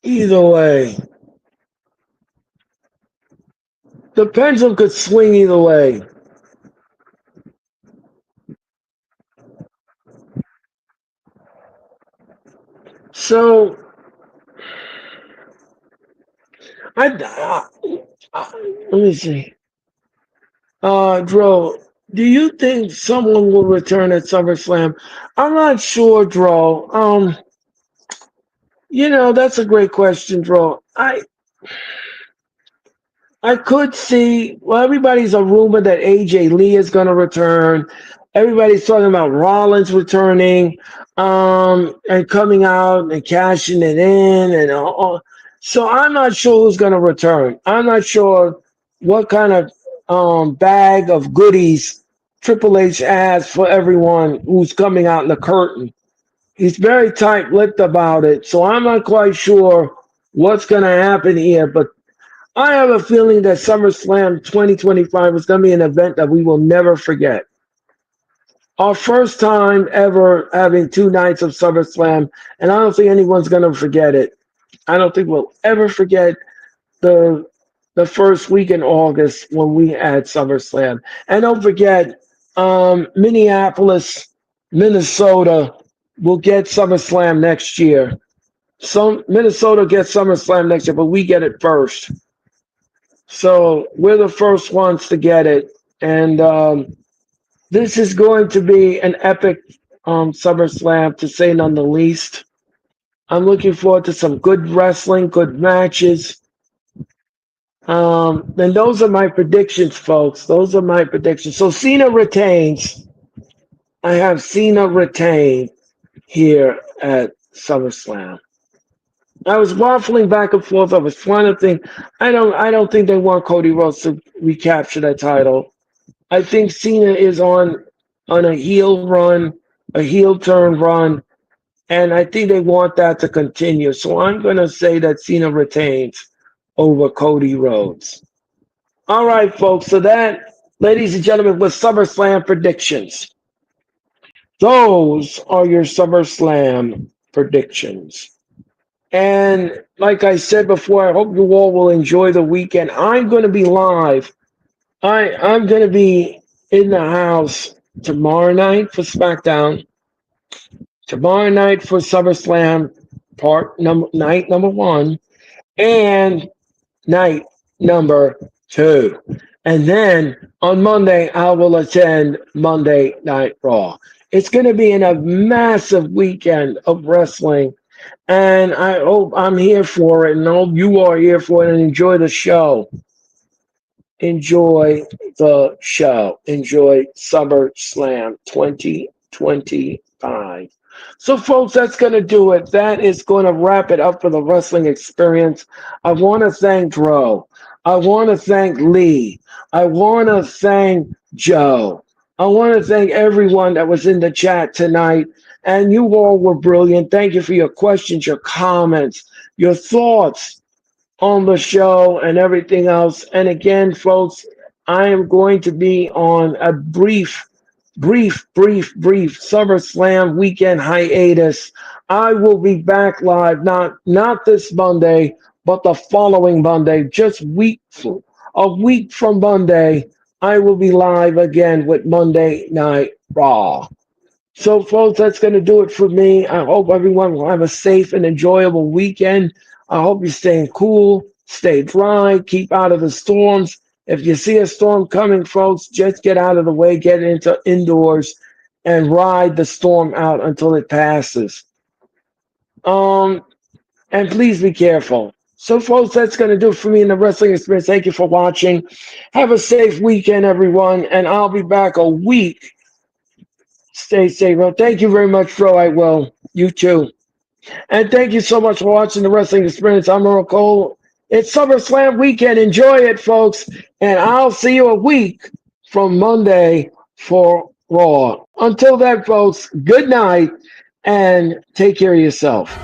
either way. The pendulum could swing either way. So let me see. Dro, do you think someone will return at SummerSlam? I'm not sure, Dro. That's a great question, Dro. I could see, well, everybody's a rumor that AJ Lee is going to return. Everybody's talking about Rollins returning, and coming out and cashing it in, and all. So I'm not sure who's going to return. I'm not sure what kind of bag of goodies Triple H has for everyone who's coming out in the curtain. He's very tight-lipped about it, so I'm not quite sure what's going to happen here, but I have a feeling that SummerSlam 2025 is going to be an event that we will never forget. Our first time ever having 2 nights of SummerSlam, and I don't think anyone's going to forget it. I don't think we'll ever forget the the first week in August when we had SummerSlam. And don't forget, Minneapolis, Minnesota will get SummerSlam next year. So Minnesota gets SummerSlam next year, but we get it first. So we're the first ones to get it. And this is going to be an epic SummerSlam, to say none the least. I'm looking forward to some good wrestling, good matches. And those are my predictions, folks. Those are my predictions. So Cena retains. I have Cena retain here at SummerSlam. I was waffling back and forth. I was trying to think. I don't think they want Cody Rhodes to recapture that title. I think Cena is on a heel run, a heel turn run, and I think they want that to continue. So I'm going to say that Cena retains over Cody Rhodes. All right, folks. So that, ladies and gentlemen, was SummerSlam predictions. Those are your SummerSlam predictions. And like I said before, I hope you all will enjoy the weekend. I'm going to be live. I'm going to be in the house tomorrow night for SmackDown, tomorrow night for SummerSlam night number 1, and night number 2. And then On Monday, I will attend Monday Night Raw. It's going to be in a massive weekend of wrestling, and I hope I'm here for it, and I hope you are here for it, and enjoy the show. Enjoy the show. Enjoy SummerSlam 2025. So, folks, that's going to do it. That is going to wrap it up for the wrestling experience. I want to thank Dro. I want to thank Lee. I want to thank Joe. I want to thank everyone that was in the chat tonight. And you all were brilliant. Thank you for your questions, your comments, your thoughts on the show and everything else. And again, folks, I am going to be on a brief SummerSlam weekend hiatus. I will be back live, not this Monday, but the following Monday, a week from Monday. I will be live again with Monday Night Raw. So, folks, that's going to do it for me. I hope everyone will have a safe and enjoyable weekend. I hope you're staying cool, stay dry, keep out of the storms. If you see a storm coming, folks, just get out of the way, get into indoors, and ride the storm out until it passes. Um, and please be careful. So, folks, that's going to do it for me in the wrestling experience. Thank you for watching. Have a safe weekend, everyone, and I'll be back a week. Stay safe. Well, thank you very much, Fro. I will. You too. And thank you so much for watching the Wrestling Experience. I'm Earl Cole. It's SummerSlam weekend. Enjoy it, folks. And I'll see you a week from Monday for Raw. Until then, folks, good night and take care of yourself.